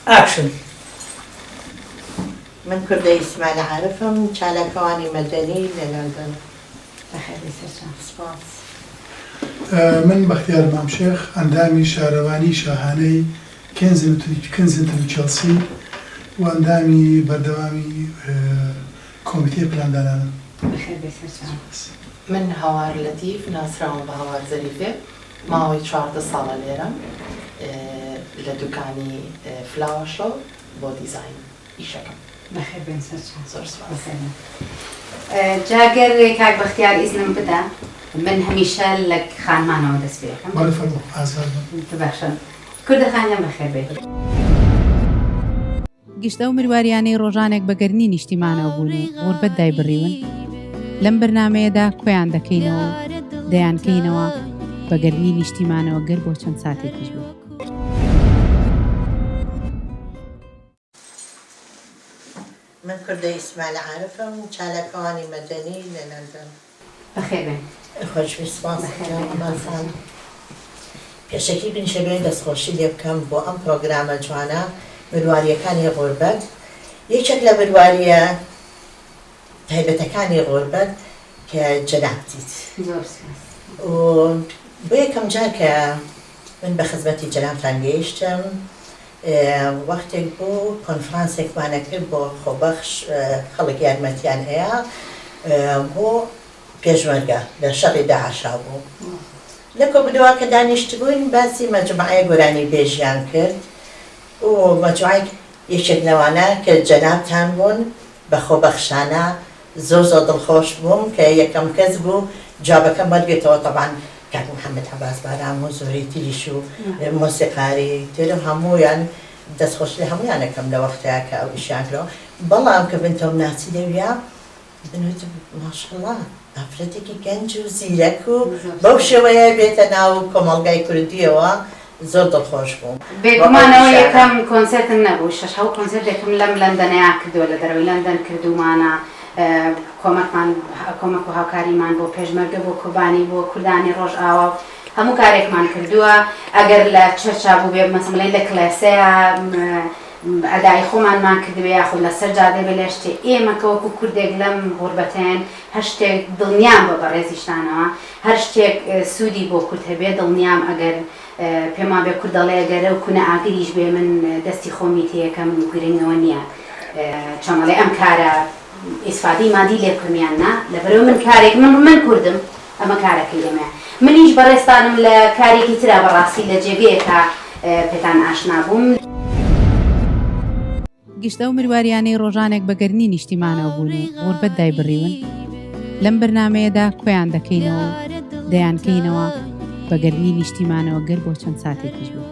أكشن. من كردي إسماعيل عارفهم شالكواني مدني للندن. بخير سرچان. سپاس. من بەختیار مامشێخ ئەندامی شارەوانی شاهانەی کێنزنتن چێلسی و ئەندامی بەردەوامی کۆمیتێ پلاندانانە. بخير سرچان. من هاوار لطيف ناسراوم بە هاوار زەریفێ ماوەی 14 ساڵە لێرەم لە دوکانی فلاوەشۆ بۆ دیزاین ئیشەکەم. بخير سرچان. زۆر سپاس. جاگەر کاک بەختیار ئیزنم بدە من هەمیشە لە خانمانەوە دەست پێ دەکەم. بەڵێ فەرموو ئازاد بن. باشە. کوردەخانیان بەخێر بێت. گشتە و مرواريانەی ڕۆژانێک بەگەرنی نیشتیمانەوە بوون و غوربەت دایبڕیون لەم بەرنمەیەدا کۆیان دەکەینەوە دەیانکەینەوە بەگەرنی نیشتیمانەوە گەر بۆ چەند ساتێکیش بوو. من كردي إسماعيل عارفهم شالكواني مدني للندن. بەخێر بێن. خوش بسپاس. مازن. پێشەکی بنشەبێ دەستخۆشی لێ بکەم بۆ ئەم پرۆگرامە جوانە مرواريەکانی غوربەت. یەکێک لە مروواریە تایبەتەکانی غوربەت کە جەناب دیت. زۆر سپاس. و بۆ یەکەم جار کە من بە خزمەتی جەنابتان گەیشتم وەختێک بۆ کۆنفرانسێکمانە کرد بۆ خۆبەخش خەڵک یارمەتیان هەیە بۆ پێشمەرگە لە شەڕی داعشا بوو. لە کۆبوونەوە کە دانیشتبووین باسی مەجموعەیە گۆرانی بێژیان کرد و مەجموعەی یەکێک لەوانە کە جەنابتان بوون بە خۆبەخشانە زۆر دڵخۆش بووم کە یەکەم کەس بوو جوابەکەم وەرگێتەوە تەبعاً کاک محەممەد عەباس بارام و زۆری تریش و مۆسیقاری ترم هەموویان دەستخۆش لە هەموویانەکەم لە وەختەیە کە ئەو ئیشیان کرەوە بەڵام کە بنتەوە ناچی لەویا بنوتم ماشەڵڵا ئافرەتێکی گەنج و زیرەک و بەو شێوەیە بێتە ناو کۆمەڵگای کوردیەوە زۆر دڵخۆش بووم. بێگومانەوە یەکەم کۆنسەرتم نەبوو 6 کۆنسەرتێکم لەم لەندەنەیە کردووە لە دەرەوەی لەندەن کردومانە کۆمەک و هاوکاریمان بۆ پێشمەرگە بۆ کوردانی بۆ کوردانی ڕۆژئاوا هەموو کارێکمان کردووە ئەگەر لە چەرچا بوو بێ مەسەڵەن لە کلاسەیە ئەدای خۆمانمان کردوێ یاخود لەسەر جادێ بێ لە شتێ ئێمەکە وەکو کوردێک لەم غوربەتەن هەر شتێک دڵنیام بۆ بەڕێزیشتانەوە هەر شتێک سوودی بۆ کورد هەبێ دڵنیام ئەگەر پێمان بێ کورد دەڵێ گەرە و کونە ئاگریش بێ من دەستی خۆمی تێیەکەم و گرنگەوە نییە چۆنڵێ ئەم کارە ئیسفادی مادی لێ کڕمیان نا لەبەرەوە من کارێک من کوردم ئەمە کارەکەی لێمە منیش بەڕێستانم لە کارێکی ترا بەڕاستی لە جێگەیەکە پێتان ئاشنا بووم. گشتە و مرواريانەی ڕۆژانێک بەگەرنی نیشتیمانەوە بوون و غوربەت دایبڕیون لەم بەرنمەیەدا کۆیان دەکەینەوە دەیانکەینەوە بەگەرنی نیشتیمانەوە گەر بۆ چەند ساتێکیش بوو.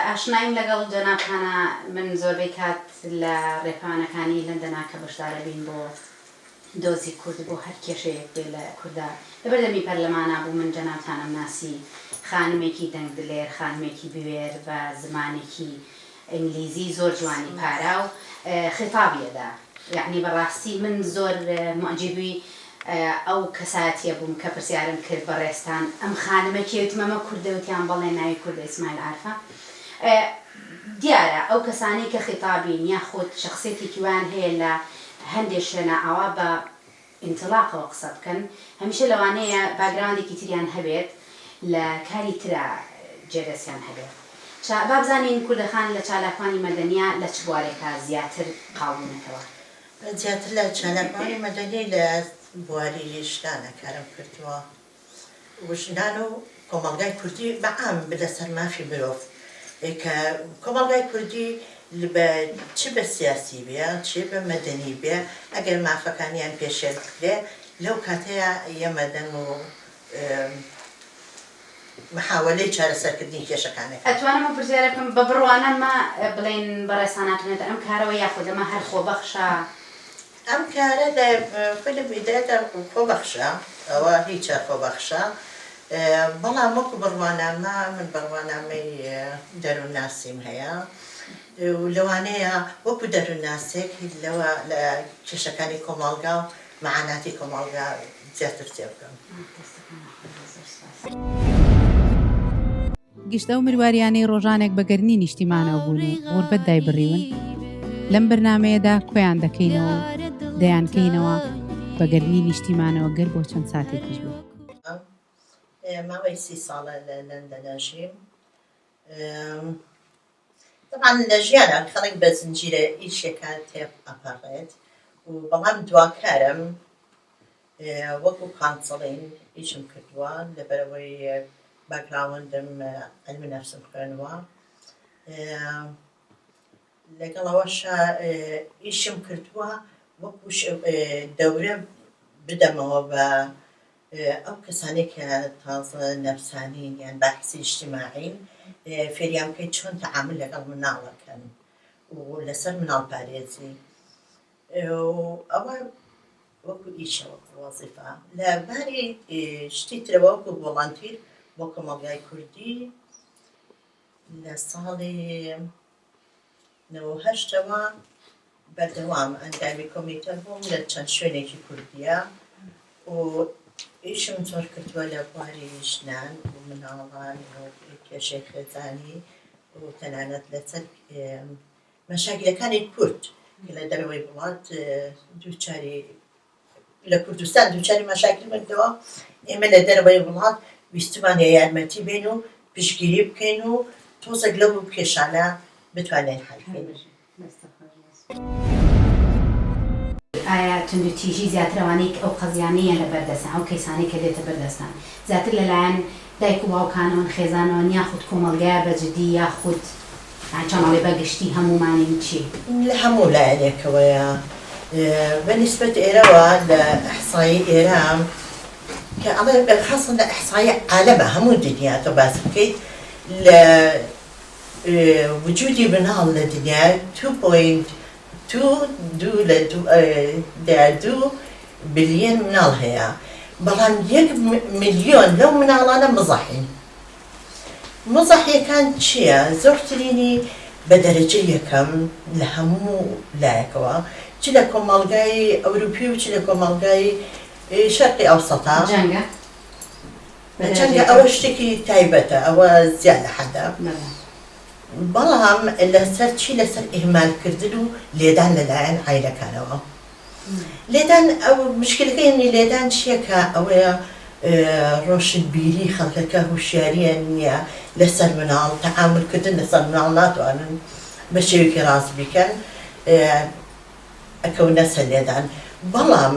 ئاشنایم لەگەڵ جەنابتانە من زۆربەی کات لە ڕێپانەکانی لەندەنا کە بەشدارە بین بۆ دۆزی کورد بۆ هەر کێشەیەک بێ لە کووردا لەبەردەمی پەرلەمانە بوو من جەنابتانم ناسی خانمێکی دەنگ دلێر خانمێکی بوێر بە زمانێکی ئینگلیزی زۆر جوانی پارا و خێتابیەدا یعنی بەڕاستی من زۆر معجبی ئەو کەساتیە بووم کە پرسیارم کرد بەڕێستان ئەم خانمێکی وتمەمە کوردەوتیان بەڵێ ناوی کوردە ئیسماعیل عارفە دیارە ئەو کەسانی کە خێتابین یاخود شخصێتێکی وان هەیە لە هەندێک شوێنە ئاوا بە ئینتڵاقەوە قسە بکەن هەمیشە لەوانەیە باگراوندێکی تریان هەبێت لە کاری ترا جێدەستیان هەبێت بابزانین کوردەخان لە چالاکوانی مەدەنیە لە چ بوارێکە زیاتر قاوونەتەوە زیاتر لە چالاکوانی مەدەنی لە بواری شتانە کارم کردووە وژدان و کۆمەڵگای کوردی بەعام لەسەر مافی مرۆڤ کە کۆمەڵگای کوردی چ بە سیاسی بێ چ بە مەدەنی بێ ئەگەر مافەکانیان پێشێل بکرێ لەو کاتەیە ئێمەدەن و محاولەی چارەسەرکردنی کێشەکانێک ئەتوانم پرسیارە بکەم بە بڕوانەمە بڵێن بەڕێساناتونێت ئەم کارەوە یاخود ئەمە هەر خۆبەخشە ئەم کارە لە بیدایەتە خۆبەخشە ئەوە هیچە خۆبەخشە بەڵام وەکو بڕوانامە من بڕوانامەی دەروونناسیم هەیە و لەوانەیە وەکو دەروونناسێک لەوە لە کێشەکانی کۆمەڵگا و مەعاناتی کۆمەڵگا زیاتر تێ بکەم. گشتە و مروariانەی ڕۆژانێک بەگەرنی نیشتیمانەوە بوون و غوربەت دایبڕیون لەم بەرنمەیەدا کۆیان دەکەینەوە دەیانکەینەوە بەگەرنی نیشتیمانەوە گەر بۆ چەند ساتێکیش بوو. ماوەی 30 ساڵە لە لەندەن ژیم. طبعا لە ژیانە خەڵک بە زنجیرە ئیشێکە تێپ ئەپەڕێت و بەڵام دواکارم وەکو کانسڵین ئیشم کردووە لەبەرەوەی باکراوندم علمی نەفسم خوێنووە. لەگەڵەوەشە ئیشم کردووە وەکو دەورە بدەمەوە بە ئەو کەسانی کە تازە نەفسانین یان بەحسی اجتیماعین فێریان بکەیت چۆن تەعامل لەگەڵ مناڵەکەن و لەسەر مناڵ پارێزی ئەوە وەکو ئیشە وەکو وەزیفە. لە باری شتی ترەوە وەکو ڤۆڵانتیر بۆ کۆمەڵگای کوردی لە ساڵی 98ەوە بەردەوام ئەندامی کۆمیتە بووم لە چەند شوێنێکی کوردیە و ئیشم زۆر کردووە لە بواری ژنان و مناڵان و کێشەی خێزانی و تەنانەت لەسەر مەشاکلەکانی کورد لە دەرەوەی وڵات دووچاری لە کوردستان دووچاری مەشاکل بردەوە. ئێمە لە دەرەوەی وڵات ویستمان یارمەتی بین و پشتگیری بکەین و تۆزێک لەو کێشانە بتوانین حەلکەین. ئایا تونندوتیژی زیاترەوانەی ئەو قەزیانەیە لە بەردەستان ئەو کەیسانەی کە دێتە بەردەستان زیاتر لەلایەن دایک و باوکانەوەن خێزانەوەن یاخود کۆمەڵگایە بەجددی یاخود چۆنەڵێ بەگشتی هەمومانین چی؟ لە هەموو لایەنێکەوەیە بەنسبەت ئێرەوە لە ئەحسایی ئێران کە ئەڵێ خاصن لە ئەحسایی عالەمە هەموو دنیا تۆ باس بکەیت لە وجودی مناڵ لە دنیا 2.2 بلیۆن مناڵ هەیە بەڵام 1 ملیۆن لەو مناڵانە مزەحین. مزەحیەکان چییە؟ زۆرترینی بە دەرەجە یەکەم لە هەموو لایەکەوە چ لە کۆمەڵگای ئەوروپی و چ لە کۆمەڵگای شەرقی ئەوسەتا جەنگە ئەوە شتێکی تایبەتە ئەوە زیاد لە حەدە. بەڵام لەسەر چی لەسەر ئیهمالکردن و لێدان لەلایەن عایلەکانەوە. لێدان ئەو مشکلەکەی لێدان چیەکە ئەوەیە ڕۆشنبیری خەڵکەکە هوشیاریان نییە لەسەر مناڵ تەعاملکردن لەسەر مناڵ ناتوانن بە شێوەیەکی ڕاست بیکەن ئەکەونە سەر لێدان. بەڵام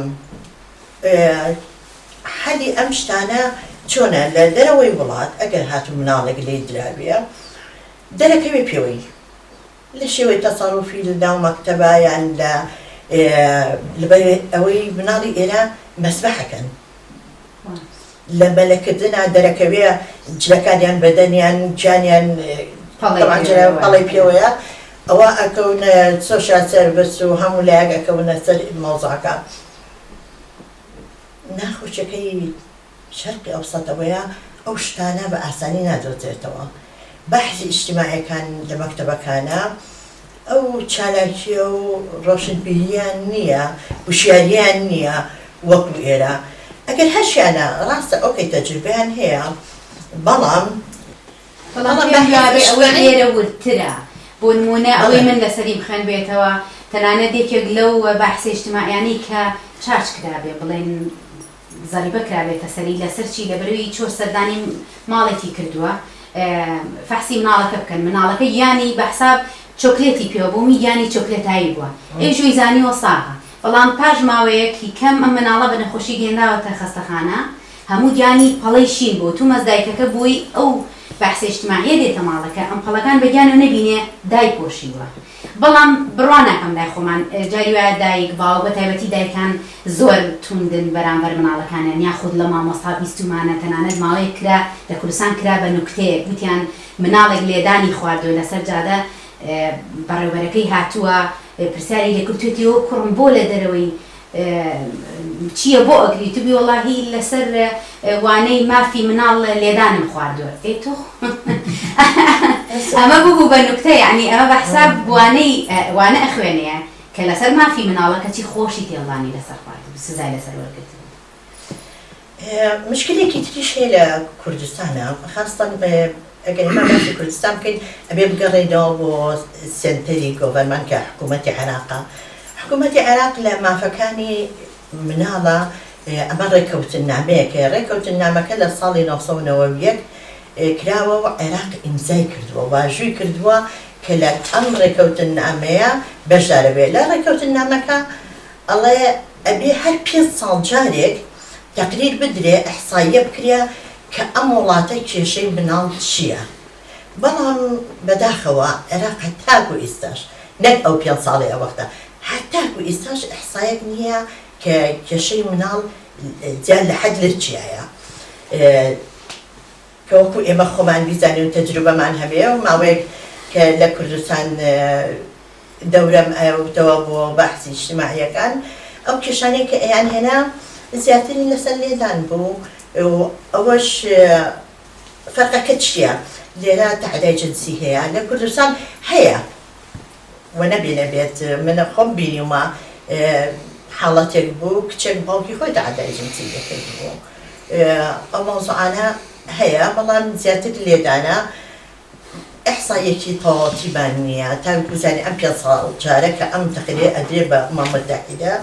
حەلی ئەم شتانە چۆنە لە دەرەوەی وڵات ئەگەر هاتو مناڵێک لێی درابێ دەرەکەوێ پێوەی لە شێوەی تەسەڕوفی لە ناو مەکتەبە یان لەبەر ئەوەی مناڵی ئێرە مەسبەحەکەن لە مەلەکردنا دەرەکەوێ جلەکانیان بەدەنیان گیانیان پەڵی پێوەیە ئەوە ئەکەونە سۆشیال سەرڤیس و هەموو لایەک ئەکەونە سەر مەوزوعەکە. ناخۆشیەکەی شەرقی ئەوسەتەوەیە ئەو شتانە بە ئاسانی نادۆزێتەوە. بەحثی ئیجتیماعیەکان لە مەکتەبەکانە ئەو چالاکیە و ڕۆشنبیریان نییە وشیاریان نییە وەکو ئێرە. ئەگەر هەشیانە ڕاستە ئۆکەی تەجروبەیان هەیە بەڵام ئەوەی لێرە ورترە. بۆ نمونە ئەوەی من لەسەری بخوێن بێتەوە تەنانەت یەکێک لەو بەحسی ئیجتیماعیانی کە چاچ کرابێ بڵێن زەریبە کرابێتە سەری لەسەر چی لەبەرەوەی چۆر سەردانی ماڵێکی کردووە فەحسی مناڵەکە بکەن مناڵەکە یانی بەحساب چۆکلێتی پێوە بوومی یانی چۆکلێتایی بووە ئێژوی زانیوە ساغا بەڵام پاش ماوەیەکی کەم ئەم مناڵە بە نەخۆشی گەێنراوەتە خەستەخانە هەموو گیانی پەڵەی شین بوو تو مەزدایکەکە بووی ئەو بەحسی ئیجتیماعیە دێتە ماڵەکە ئەم پەڵەکان بەگیانە نەبینێ دایپۆشیوە. بەڵام بڕوانەکەم لای خۆمان جاری وایە دایک باو بە تایبەتی دایکان زۆر توندن بەرامبەر مناڵەکانیان یاخود لە مامۆستا بیستومانە تەنانەت ماوەیەک کرا لە کوردستان کرا بە نوکتەیەک گوتیان مناڵێک لێدانی خواردووە لەسەر جادە بەڕێوەبەرەکەی هاتووە پرسیاری لێکردوێتیەوە کوڕم بۆ لە دەرەوەی چییە بۆ ئەگری توبی وەڵاهی لەسەر وانەی مافی مناڵ لێدانم خواردووە تۆ ئەمە ببوو بە نوکتە یعنی ئەمە بەحساب وانە ئەخوێنەیە کە لەسەر مافی مناڵە کەچی خۆشی تێڵانی لەسەر خواردو سزای لەسەر وەرگرت. مشکلێکی تریش هەیە لە کوردستانە خاستان ئەگەر ئێمە باسی کوردستان بکەین ئەبێ بگەڕێنەوە بۆ سنتەری گۆڤەرمەنت کە حکوومەتی عێراقە. حکوومەتی عێراق لە مافەکانی مناڵە ئەمە ڕێکەوتن نامەیەکە، ڕێکەوتن نامەکە لە ساڵی 1990 کراوە و عێراق ئیمزای کردووە، واژووی کردووە کە لە ئەم ڕێکەوتن نامەیە بەشدارە بێت. لە ڕێکەوتن نامەکە ئەڵێ ئەبێ هەر 5 ساڵ جارێک تەقریر بدرێ ئەحساییە بکرێ کە ئەم وڵاتە کێشەی مناڵ چییە. بەڵام بەداخەوە عێراق هەتاکو ئێستاش نەک ئەو 5 ساڵی ئەوەختە هەتاکو ئێستاش ئەحسایەک نییە کە کێشەی مناڵ جیان لە حەد لە چیایە. کە وەکو ئێمە خۆمان بیزانین و تەجروبەمان هەبێ و ماوەیەک کە لە کوردستان دەورەم ئەوتەوە بۆ بەحسی اجتیماعیەکان ئەو کێشانەی کە ئەیان هێنا زیاتری لەسەر لێدان بوو و ئەوەش فەرقەکە چییە؟ لێرە تەعدای جنسی هەیە، لە کوردستان هەیە و نەبێنە بێت. منە خۆم بینیومە حاڵەتێک بوو کچێک باوکی خۆی تەعدای جنسی دەکرد بوو. ئەو مەوزوعانە هەیە بەڵام زیاتر لێدانە ئەحسایەکی تەواوەتیبان نییە تا بزانێ ئەم 5 ساڵ جارە کە ئەم تەقریر ئەدرێ بە ئومەم متحیدە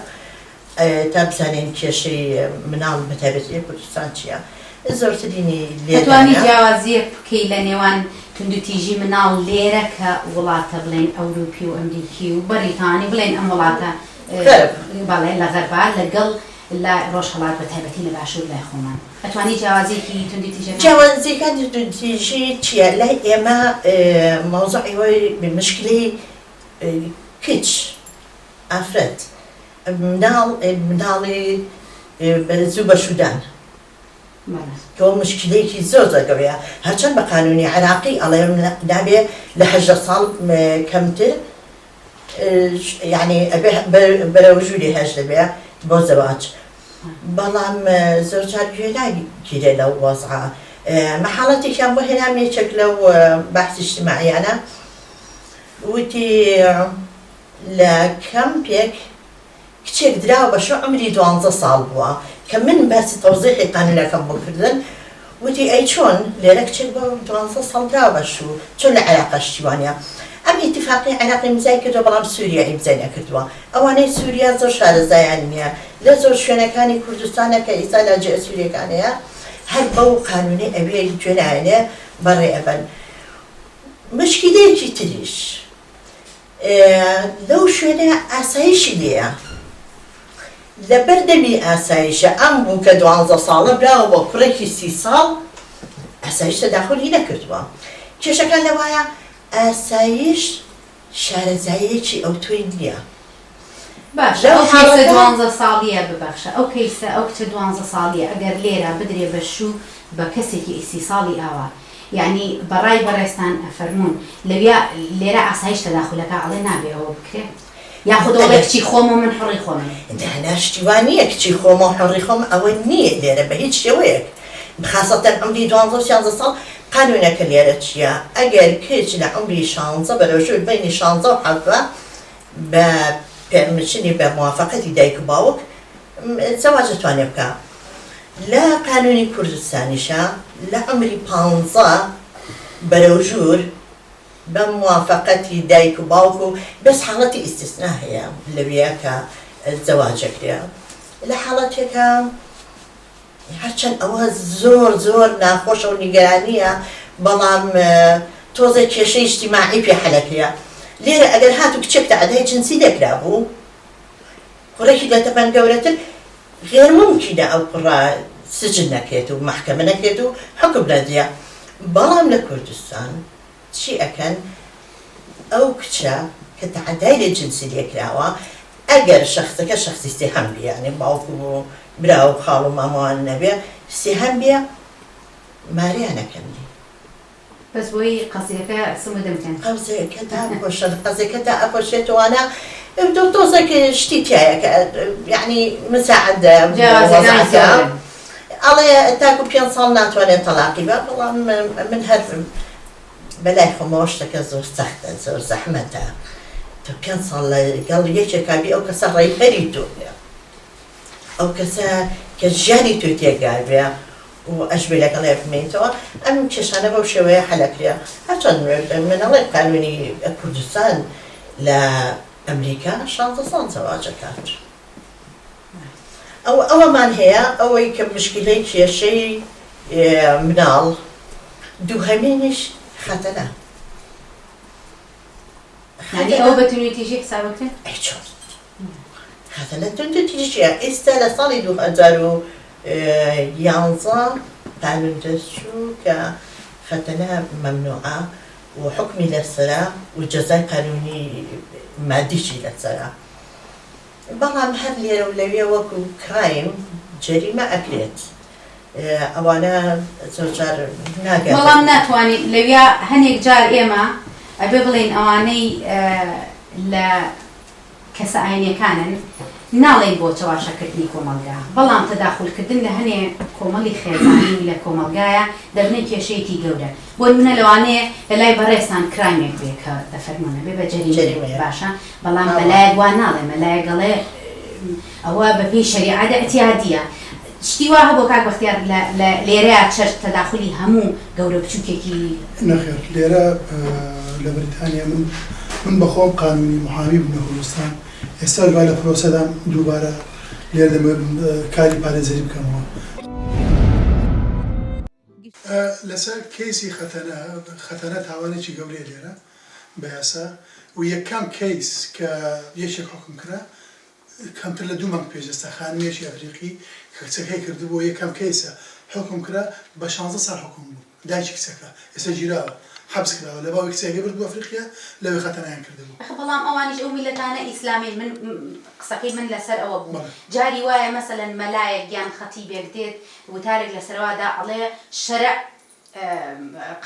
تا بزانین کێشەی مناڵ بەتایبەتی کوردستان چییە. زۆرترینی دەتوانی جیاوازیە بکەی لە نێوان توندوتیژی مناڵ لێرە کە وڵاتە بڵێن ئەوروپی و ئەمریکی و بەریتانی بڵێن ئەم وڵاتە بەڵێ لە غەربا لەگەڵ لە ڕۆژهەڵات بەتایبەتی لە باشوور لای خۆمان ئەتوانی جیاوازیەکی توندوتیژەکان جیاوازیەکانی توندوتیژی چییە؟ لای ئێمە مەوزوعی وەی مشکلەی کچ ئافرەت مناڵی بەرزوو بەشودان کە مشکلەیەکی زۆر گەورەیە. هەرچەند بە قانونی عێراقی ئەڵێ نابێ لە 18 ساڵ کەمتر یعنی بەرەو ژووری 18 دەبێ بۆ زەواج، بەڵام زۆر جار گوێ ناگیرێ لەو وەزعە. مەحاڵەتێکیان بۆ هێنام یەکێک لەو بەحسی اجتیماعیانە وتی لە کەمپێک کچێک دراوە بە شەو عمری 12 ساڵ بووە کە من باسی تەوزیحی قانونەکەم بۆ کردن وتی ئەی چۆن لێرە کچێک بە 12 ساڵ دراوە بە شوو چۆن لە عێراقە شتیوانە. ئەم ئیتیفاقی عێراقی ئیمزای کردووە بەڵام سووریا ئیمزای نەکردووە. ئەوانەی سووریا زۆر شارەزایان نییە لە زۆر شوێنەکانی کوردستانە کە ئیسا لە جێ سووریەکانەیە هەر بەو قانونی ئەوێ گوێنایەنێ بەڕێ ئەبەن. مشکلەیەکی تریش لەو شوێنە ئاسایشی لێیە، لە بەردەمی ئاسایشە ئەم بوو کە 12 ساڵە براوە بۆ کوڕێکی 30 ساڵ ئاسایش تەداخلی نەکردووە. کێشەکان لەوایە ئاسایش شارەزاییەکی ئەو توی نییە. باشە ئەو کەیسە 12 ساڵیە ببەخشە ئەو کەیسە ئەو کچە 12 ساڵیە ئەگەر لێرە بدرێ بە شوو بە کەسێکی 30 ساڵی ئاوا یعنی بەڕای بەڕێستان ئەفەرمونون لەویا لێرە ئاسایش تەداخلەکە ئەڵێ نابێ ئەوە بکرێت یاخودەوەڵێ کچی خۆم و من حڕی خۆمە. هەناشتیوانیە کچی خۆم و حڕی خۆم ئەوە نییە لێرە بە هیچ شێوەیەک خاصەتەن عمری 12 ساڵ قانونەکە لێرە چییە؟ ئەگەر کچ لە عمری 16 بەرەوژوی بینی 16 و 17 بە پێرمیشنی بە موافقەتی دایک و باوک زەواج دەتوانێت بکە. لە قانونی کوردستانیشە لە عمری 15 بەرەوژوور بە موافقەتی دایک و باوک و بەس حاڵەتی ئیستیسنا هەیە لەوەیە کە زەواجەکرێ. لە حاڵەتێکە هەرچەند ئەوە زۆر ناخۆشە و نیگەرانیە بەڵام تۆزە کێشەی اجتیماعی پێ حەلەکرێ. لێرە ئەگەر هاتوو کچێک تەعدای جنسی دەکرا بوو کوڕێکی لە تەپەن گەورەتر غێر ممکنە ئەو کوڕە سجن نەکرێت و مەحکەمە نەکرێت و حکم نەدرێ. بەڵام لە کوردستان چی ئەکەن؟ ئەو کچە کە تەعدای لە جنسی لێکراوە ئەگەر شەخصەکە شەخصی سێهەم بێ یعنی باوکو و برا و خاڵ و مامەوان نەبێ سێهەم بێ ماریانەکەن دی بەس بۆی قەزیەکە سمودەمکەن قەزەکە تا ئەپۆشە قەزەکە تا ئەپۆشێتوانە تۆزێک شتی تایە کە یعنی مساعد ئەڵێ تاکو 5 ساڵ ناتوانێت تەلاقی بە بەڵام من هەر بەلای خۆمەوە شتەکە زۆر سەختە زۆر زەحمەتە. تۆ 5 ساڵ لەگەڵ یەکێکابی ئەو کەسە ڕێبەری تۆ بێ ئەو کەسە کە ژیانی تۆ تێگار بێ و ئەژبێ لەگەڵێ بمێنیتەوە ئەم کێشانە بەو شێوەیە حەلەکرێ هەرچەند منەڵێ قانونی کوردستان لە ئەمریکا 16 ساڵ زەواجە کات ئەوەمان هەیە ئەوەی کە مشکلەی کێشەی مناڵ دووهەمینیش خەتەنە ئەو بەتونیتیژی حسابەکەن چۆن خەتەنە تونتیژیە ئێستا لە ساڵی 2011 قانون دەستچوو کە خەتەنە مەمنوعە و حکمی لەسەرە و جەزای قانونی مادیشی لەسەرە بەڵام هەر لێرە و لەوێ وەکو کرایم جەریمە ئەکرێت ئەوانە زۆرجار ناگات بەڵام ناتوانین لەویا هەنێک جار ئێمە ئەبێ بڵێن ئەوانەی لە کەسە ئاینیەکانن ناڵێن بۆ چاواشەکردنی کۆمەلگا بەڵام تەداخولکردن لە هەنێ کۆمەڵی خێزانی لە کۆمەلگایە دەبنێت کێشەیەکی گەورە بۆ منە لەوانەیە لە لای بەڕێستان کرامێک بێ کە دەفەرمونە بێ بە جەریمە باشە بەڵام بەلایەک وا ناڵێ مەلایە گەڵێ ئەوە بەپێی شەریعەتە ئەتیادیە شتی وا هەبوو کاک بەختیار لێرەیە چەرت تەداخلی هەموو گەورە بچووکێکی نەخێر لێرە لە بریتانیا من بەخۆم قانونی محامی بووم لە کوردستان ئێستا دوای لە پرۆسەدا دووبارە لێرە دەمەوێت کاری پارێزەری بکەمەوە لەسەر کەیسی خەتەنە تاوانێکی گەورەیە لێرە بە یاسا و یەکەم کەیس کە یەکێک حکم کرا کەمتر لە 2 مانگ پێش ئێستا خانمێکی ئەفریقی کە کچەکەی کردبوو یەکەم کەیسە حکم کرا بە 16 ساڵ حکم بوو دایکی کچەکە ئێستا گیراوە حەبس کراوە لە باوی کچەکەی برد بۆ ئەفریقیا لەوێ خەتەنایان کردبوو بەڵام ئەوانیش ئەو میلەتانە ئیسلامی من قسەکەی من لەسەر ئەوە بوو جاری وایە مەسەلەن مەلایەک یان خەتیبێک دێت وتارێک لەسەروادا ئەڵێ شەرع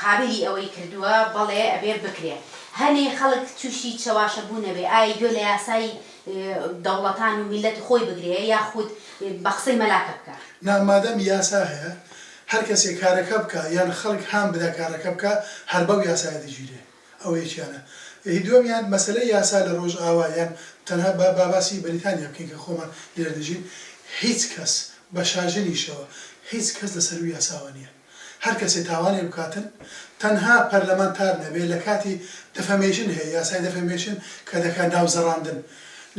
قابلی ئەوەی کردووە بەڵێ ئەبێ بکرێ هەنێ خەڵک تووشی چەواشە بوونەبێ ئایا گوێ لە یاسای دەوڵەتان و میلەت خۆی بگرێ یاخود بە قسەی مەلاکە بکە مادەم یاسا هەیە هەر کەسێک کارەکە بکە یان خەڵک هام بدا کارەکە بکە هەر بەو یاسایە دەگیرێ ئەوە یەکیانە دووەمیان مەسەلەی یاسا لە ڕۆژ ئاوا یان تەنها باسی بەریتانیا بکەین کە خۆمان لێرە دەژین هیچ کەس بە شاژنیشەوە هیچ کەس لەسەر یاساوە نییە هەر کەسێ تاوانێ بکاتن تەنها پەرلەمانتار نەبێ لە کاتی دەفەمێشن هەیە یاسای دەفەمێشن کە دەکات ناوزەڕاندن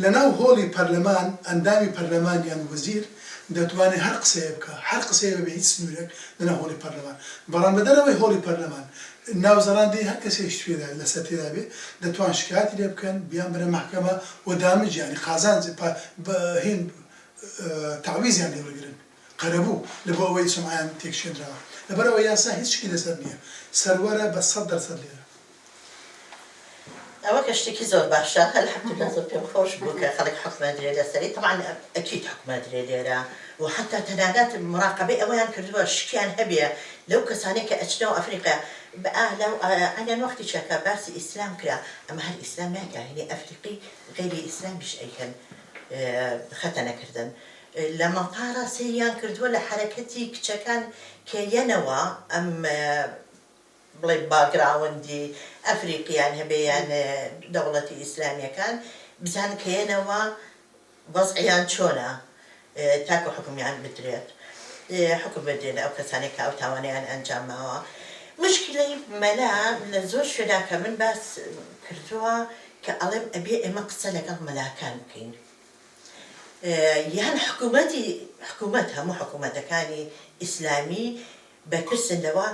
لەناو هۆڵی پەرلەمان ئەندامی پەرلەمانیان وەزیر دەتوانێت هەر قسەیە بکە هەر قسەیە بە هیچ سنوورێک لەناو هۆڵی پەرلەمان بەڵام بەدەرەوەی هۆڵی پەرلەمان ناوزەڕاندی هەر کەسێک تێدا لەسەر تێدا بێ دەتوان شکایەتی لێ بکەن بیان بەرە مەحکەمە و دامج یانی قازان هین تعویزیان لێ وەرگرن قەرەبوو لە بۆ ئەوەی سمعیان تێکشێنراوە لەبەرەوە یاسا هیچ شتی لەسەر نییە سەروەرە بە 100% لێرە ئەوە کە شتێکی زۆر باشە الحەمدولله زۆر پێم خۆش بوو کە خەڵک حکومە درێ لەسەری طبعا ئەکید حکومە درێ لێرە و حتا تەنانەت مراقبەی ئەوەیان کردووە شکیان هەبێ لەو کەسانەی کە ئەچنەوە ئەفریقا ئەنیان وەختی چەکە باسی ئیسلام کرا ئەمە هەر ئیسلام ناکە هینی ئەفریقی غێری ئیسلامیش ئەیکەن خەتەنەکردن لە مەتارە سەیریان کردووە لە حرەکەتی کچەکان کێیەنەوە ئەم بڵێ باگراوەندی ئەفریقیان هەبێیان دەوڵەتی ئیسلامیەکان بزان کێنەوە وەزعیان چۆنە تاکو حکومیان بدرێت حکم بدرێت ئەو کەسانێک کە ئەو تاوانیان ئەنجاماوە مشکلەی مەلا لە زۆر شوێناکە من باس کردووە کە ئەڵێم ئەبێ ئێمە قسە لەگەڵ مەلاکان بکەین یان حکومەت هەموو حکومەتەکانی ئیسلامی بەکرسن لەوە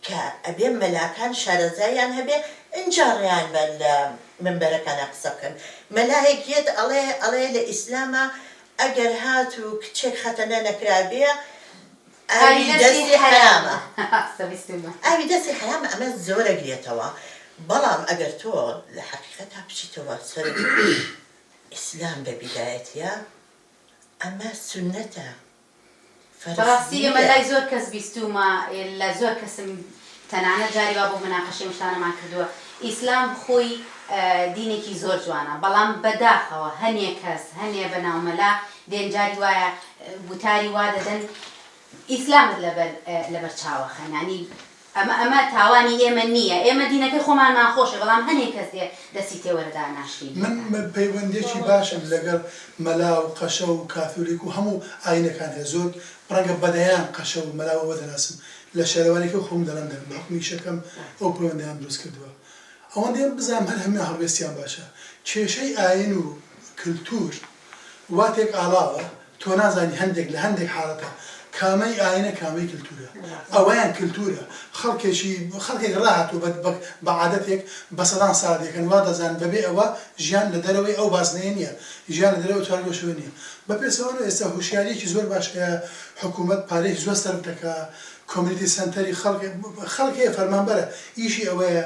کە ئەبێ مەلاکان شارەزایان هەبێ ئینجا ڕێیان بە لە منبەرەکانە قسە بکەن مەلایەکیەت ئەڵێ لە ئیسلامە ئەگەر هات و کچێک خەتەنە نەکرابێ ئاوی دەستی حرامە ئاوی دەستی حرامە ئەمە زۆرە گرێتەوە بەڵام ئەگەر تۆ لە حەقیقەتا بچیتەوە سەر ئیسلام بە بیدایەتیە ئەمە سونەتە بەڕاستی ئێمە لای زۆر کەس بیستومە لە زۆر کەسم تەنانەت جاریوا بۆ مناقەشەی شتانەمان کردووە ئیسلام خۆی دینێکی زۆر جوانە بەڵام بەداخەوە هەنێ کەس هەنێ بەناومەلا دێن جاری وایە وتاری وا دەدەن ئیسلامت لەبەر چاوەخەن ینی ئەمە تاوانی ئێمە نییە ئێمە دینەکەی خۆمان ناخۆشە بەڵام هەنێک کەس دەستی تێوەرەدا ناشتی من پەیوەندێکی باشم لەگەڵ مەلا و قەشە و کافوریک و هەموو ئاینەکان هەیە زۆر ڕەنگە بەدەیان قەشە و مەلاوەوە دەناسم لە شارەوانێکی خۆم دەڵێن بە حکمی شەکەم ئەو پەیوەندیان دروست کردووە ئەوەندەیان بزانم هەر هەموو هەڵوێستیان باشە کێشەی ئاین و کللتور واتێک ئاڵاوە تۆ نازانی هەندێک لە هەندێک حاڵەتە کامەی ئاینە کامەی کللتورە ئەوەیان کللتورە خەڵکێک ڕاهاتوو بە عادەتێک بە سەدان ساڵ دێکەن وا دەزان بەبێ ئەوە ژیان لە دەرەوەی ئەو بازنەیە نییە ژیان لە دەرەوە توانگۆشەوە نییە بەپێسەوە ئێستا هوشیارێکی زۆر باشەیە حکوومەت پارێک زۆر سەرف دەکا کۆمیونیتی سنتەری خەڵکەیە فەرمانبەرە ئیشی ئەوەیە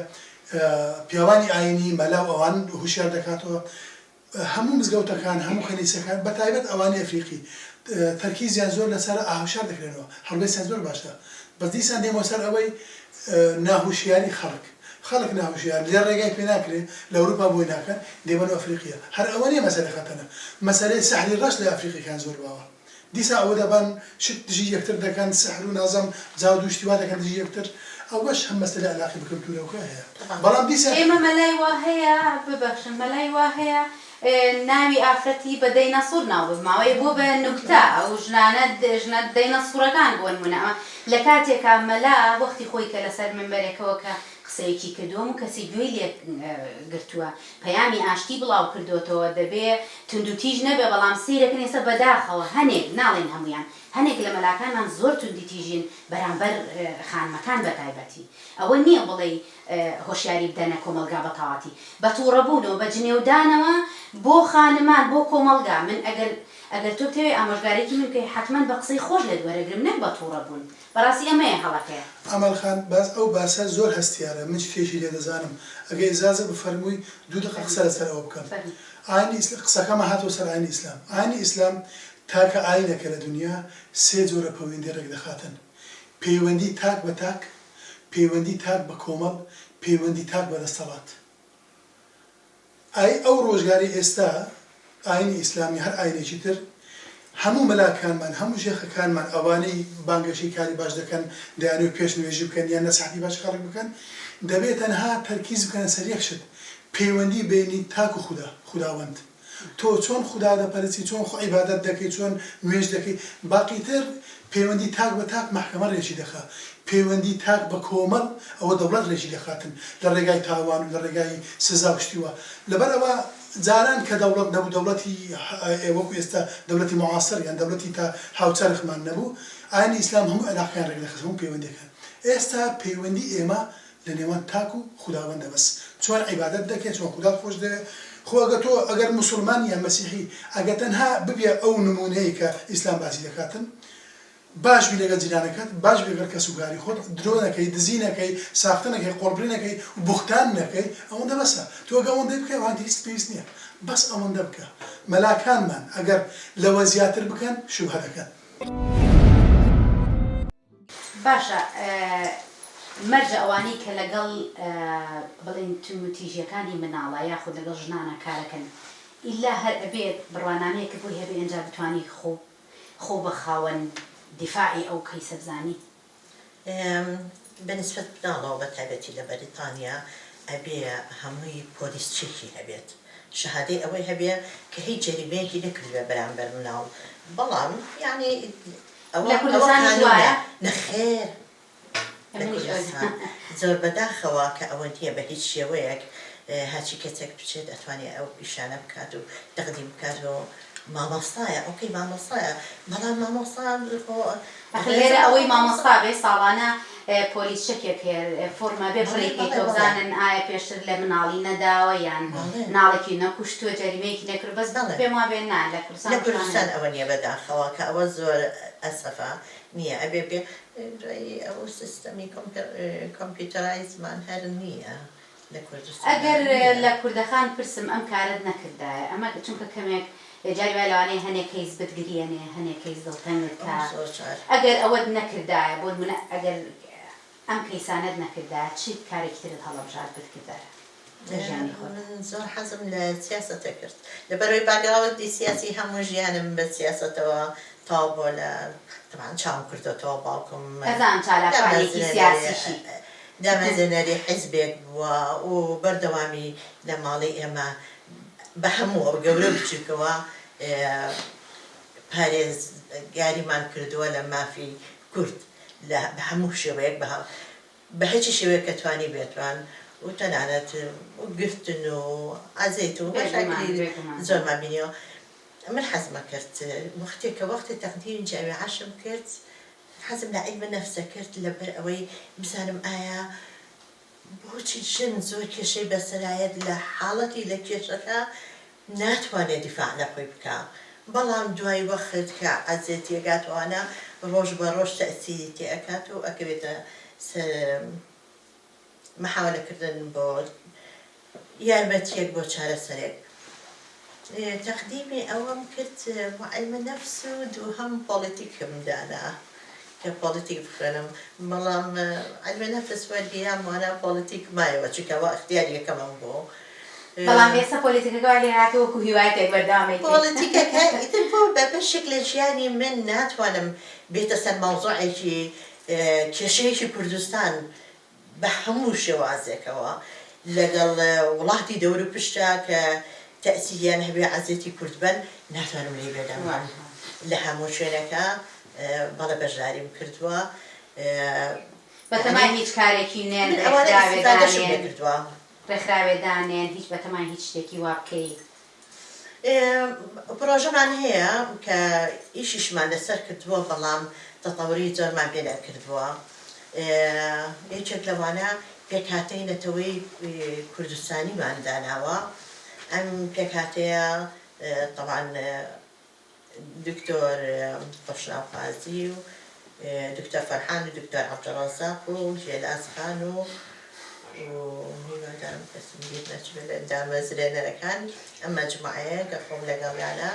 پیاوانی ئاینی مەلاو ئەوان هوشیار دەکاتەوە هەموو مزگەوتەکان هەموو کەنیسەکان بەتایبەت ئەوانی ئەفریقی تەرکیزیان زۆر لەسەر ئاهوشار دەکرێنەوە هەڵوێستیان زۆر باشە بەس دیسان دێمەوە سەر ئەوەی ناهوشیاری خەڵک ناهوشیار لێ ڕێگای پێ ناکرێت لە ئەوروپا بۆی ناکەن دێبەنەوە ئەفریقیە هەر ئەوە نیە مەسەلە خەتەنە مەسەلەی سەحری ڕەش لە ئەفریقیەکان زۆر باوە دیسا ئەوە دەبان شت دژی یەکتر دەکەن سەحر و نازەم جاو دووشتیوا دەکەن دژی یەکتر ئەو بەش هەم مەسەلە علاقی بە کللتورەوە هەیە بەڵام دیسا ئێمە مەلای وا هەیە ببەخشن مەلای وا هەیە ناوی ئافرەتی بە دەینەسوور ناو بماوەیە بۆ بە نوکتە ئەو ژنانە دەینەسوورەکان بۆ نمونە لە کاتێکا مەلا وەختی خۆی کە لەسەر منبەرێکەوە کە قسەیەکی کردووەم و کەسی گوێی لێ گرتووە پەیامی ئاشتی بڵاو کردوتەوە دەبێ توندوتیژ نەبێ بەڵام سیرەکەن ئێستا بەداخەوە هەنێک ناڵێن هەمویان هەنێک لە مەلاکانمان زۆر توندی تیژین بەرامبەر خانمەکان بە تایبەتی ئەوە نییە بڵێ هۆشیاری بدەنە کۆمەلگا بە تەواتی بە تووڕەبوونەوە بە جنێودانەوە بۆ خانمان بۆ کۆمەلگا من ئەگەر تۆ بتەوێت ئامۆژگارێکی من بکەی حتمما بە قسەی خۆش لێت وەرەگرم نەک بە تووڕەبوون بەڕاستی ئەمەیە هەڵەکەیە ئەمەلخان باز ئەو باسە زۆر هەستیارە من فێشی لێ دەزانم ئەگەر ئیجازە بفەرمووی دوو دقیقە قسە لەسەر ئەوە بکەم ئاینی قسەکەمە هاتەوە سەر ئاینی ئیسلام ئاینی ئیسلام تاکە ئاینەکە لە دنیا سێ جۆرە پەیوەندی ڕێک دەخاتن پەیوەندی تاک بە تاک پەیوەندی تاک بە کۆمەڵ پەیوەندی تاک بە دەسەڵات ئەو ڕۆژگاری ئێستا ئاینی ئیسلامی هەر ئاینێکی تر هەموو مەلاکانمان هەموو شێخەکانمان ئەوانەی بانگەشی کاری باش دەکەن دەیانوێت پێشنوێژی بکەن یان نەسیحەتی باش خەڵک بکەن دەبێت تەنها تەرکیز بکەنە سەر یەک شت پەیوەندی بینی تاک و خوداوەند تۆ چۆن خوددا دەپەرستی چۆن خۆ عیبادەت دەکەی چۆن نوێژ دەکەی باقیتر پەیوەندی تاک بە تاک محکەمە ڕێژی دەخات پەیوەندی تاک بە کۆمەڵ ئەوە دەوڵەت ڕێژی دەخاتن لە ڕێگای تاوان و لە ڕێگای سزا پشتیوە لەبەرەوە جاران کە دەوڵەت نەبوو دەوڵەتی وەکو ئێستا دەوڵەتی معاصر یان دەوڵەتی تا هاوچەرخمان نەبوو ئاینی ئیسلام هەموو علاقەیان ڕێک دەخست هەموو پەیوەندیەکان ئێستا پەیوەندی ئێمە لە نێوان تاک و خوداوەندە بەس چۆن عیبادەت دەکەێت چۆن خودات خۆش دەوێت خۆ ئەگە تۆ ئەگەر موسڵمان یان مەسیحی ئەگە تەنها ببێ ئەو نمونەیە کە ئیسلام باسی دەکاتن باش بی لەگەڵ جیرانەکەت باش بی لەگەڵ کەسوگاری خۆت درۆ نەکەی دزی نەکەی ساختە نەکەی قۆڵبری نەکەی بوختان نەکەی ئەوەندە بەسە تۆ ئەگە ئەوەندەی بکەی ئەوان هیچ پێویست نییە بەس ئەوەندە بکە مەلاکانمان ئەگەر لەوە زیاتر بکەن شوبهە دەکەن باشە مەرجە ئەوانەی کە لەگەڵ بڵێن توتیژیەکانی مناڵە یاخود لەگەڵ ژنانە کارەکەن ئیلا هەر ئەبێت بڕوانامەیەکە بۆی هەبێ ئەنجا بتوانی خۆ بە خاوەن دیفاعی ئەو کەیسە بزانی بەنسبەت مناڵەوە بە تایبەتی لە بەریتانیا ئەبێ هەمووی پۆلیسچێکی هەبێت شەهادەی ئەوەی هەبێ کە هیچ جەریمەیەکی نەکردوێ بەرامبەر مناڵ بەڵام یعنی لە کوردستان وایە نەخێر زۆر بەداخەوە کە ئەوە نییە بە هیچ شێوەیەک هاچی کەسێک بچێت ئەتوانێت ئەو پیشانە بکات و دەقدی بکاتەوە مامۆستایە ئەوکەی مامۆستایە بەڵام مامۆستا لێرە ئەوەی مامۆستا بێ ساڵانە پۆلیس شەکێک فۆرمە بێ بڕێکی تۆزانن ئایا پێشتر لە مناڵی نەداوە یان ناڵێکی نەکوشتووە جەریمەیەکی نەکرد بەس پێم وا بێن لە کوردستان ئەوە نییە بەداخەوە کە ئەوە زۆر ئەسەفا نییە ئەبێ بێ ئەو سیستەمی کۆمپیوتەرایزمان هەر نییە لە کوردستان ئەگەر لە کوردەخان پرسم ئەم کارت نەکردایە ئەمە چونکە کەمێک جاری وای لەوانەیە هەنێک کەیس بتگریێنێ هەنێک کەیس دڵتەنگت کا ئەگەر ئەوەت نەکردایە بۆ نمونە ئەگەر ئەم کەیسانت نەکردایە چی کارێکی ترت هەڵەبژار بتکردایە من زۆر حەزم لە سیاسەتە کرد لەبەرەوەی باگراوەتی سیاسی هەموو ژیانم بە سیاسەتەوە تەواو بۆ لە طبعاً چاوم کردوەوە باوکم ئەزان چالاکوانێکی سیاسیشی دامەزێنەری حیزبێک بووە و بەردەوامی لە ماڵی ئێمە بە هەموو ئەو گەورە بچووکەوە پارێزگاریمان کردووە لە مافی کورد لە هەموو شێوەیەک بە هیچی شێوەیە کە توانی بێتوان و تەنانەت گرتن و ئازێت و زۆرمان بینیەوە. من حەزمە کرد وەختێکە وەختی تەقدیمی جاوی عاشم کرد حەزم لە عیلمە نەفسە کرد لەبەر ئەوەی بزانم ئایا بۆچی ژن زۆر کێشەی بەسەرایەت لە حاڵەتی لە کێشەکە ناتوانێت دیفاع لە خۆی بکە، بەڵام دوای وەخت کە ئازێت تێگاتوانە ڕۆژ بە ڕۆژ تەئسیری تێئەکات و ئەکەوێتە محاولەکردن بۆ یارمەتیەک بۆ چارەسەرێک. تەقدیمی ئەوەم کرد بۆ عیلمە نەفس و دووهەم پۆلیتیکم دانا کە پۆلیتیک بخوێنم، بەڵام عیلمە نەفس وەرگیان وانە پۆلیتیک مایەوە چونکەوە اختیاری یەکەمم بوو. بەڵام ئێستا پۆلیتیکەکە لێ هاتووە وەکو هیوایەتێک بەردەوامێتی پۆلیتیکەکە ئیتر بۆ بەشێک لە ژیانی من ناتوانم بێتە سەر مەوزوعێکی کێشەیەکی کوردستان بە هەموو شێوازێکەوە لەگەڵ وڵاتی دەور و پشتە کە تەئسیریان هەبێ عەزێتی کورد بن ناتوانم لێ بێدەمان لە هەموو شوێنەکە بەڵێ بەشداریم کردووە. بەتەمای هیچ کارێکی نێن ڕێکخراوێدانێن هیچ بەتەمای هیچ شتێکی وا بکەیت. پرۆژەمان هەیە کە ئیشیشمان لەسەر کردووە بەڵام تەتەوری زۆرمان پێ نەکردووە. یەکێک لەوانە پێکهاتەی نەتەوەی کوردستانیمان داناوە. ئەم پێکهاتەیە طبعاً دکتۆر خۆشناوخوازی و دکتۆر فەرحان و دکتۆر عەبدوڕەزاق و ژێلاس خان و میوەدام کەسم دامەزرێنەرەکان ئەم مەجموعەیە کە خۆم لەگەڵیانە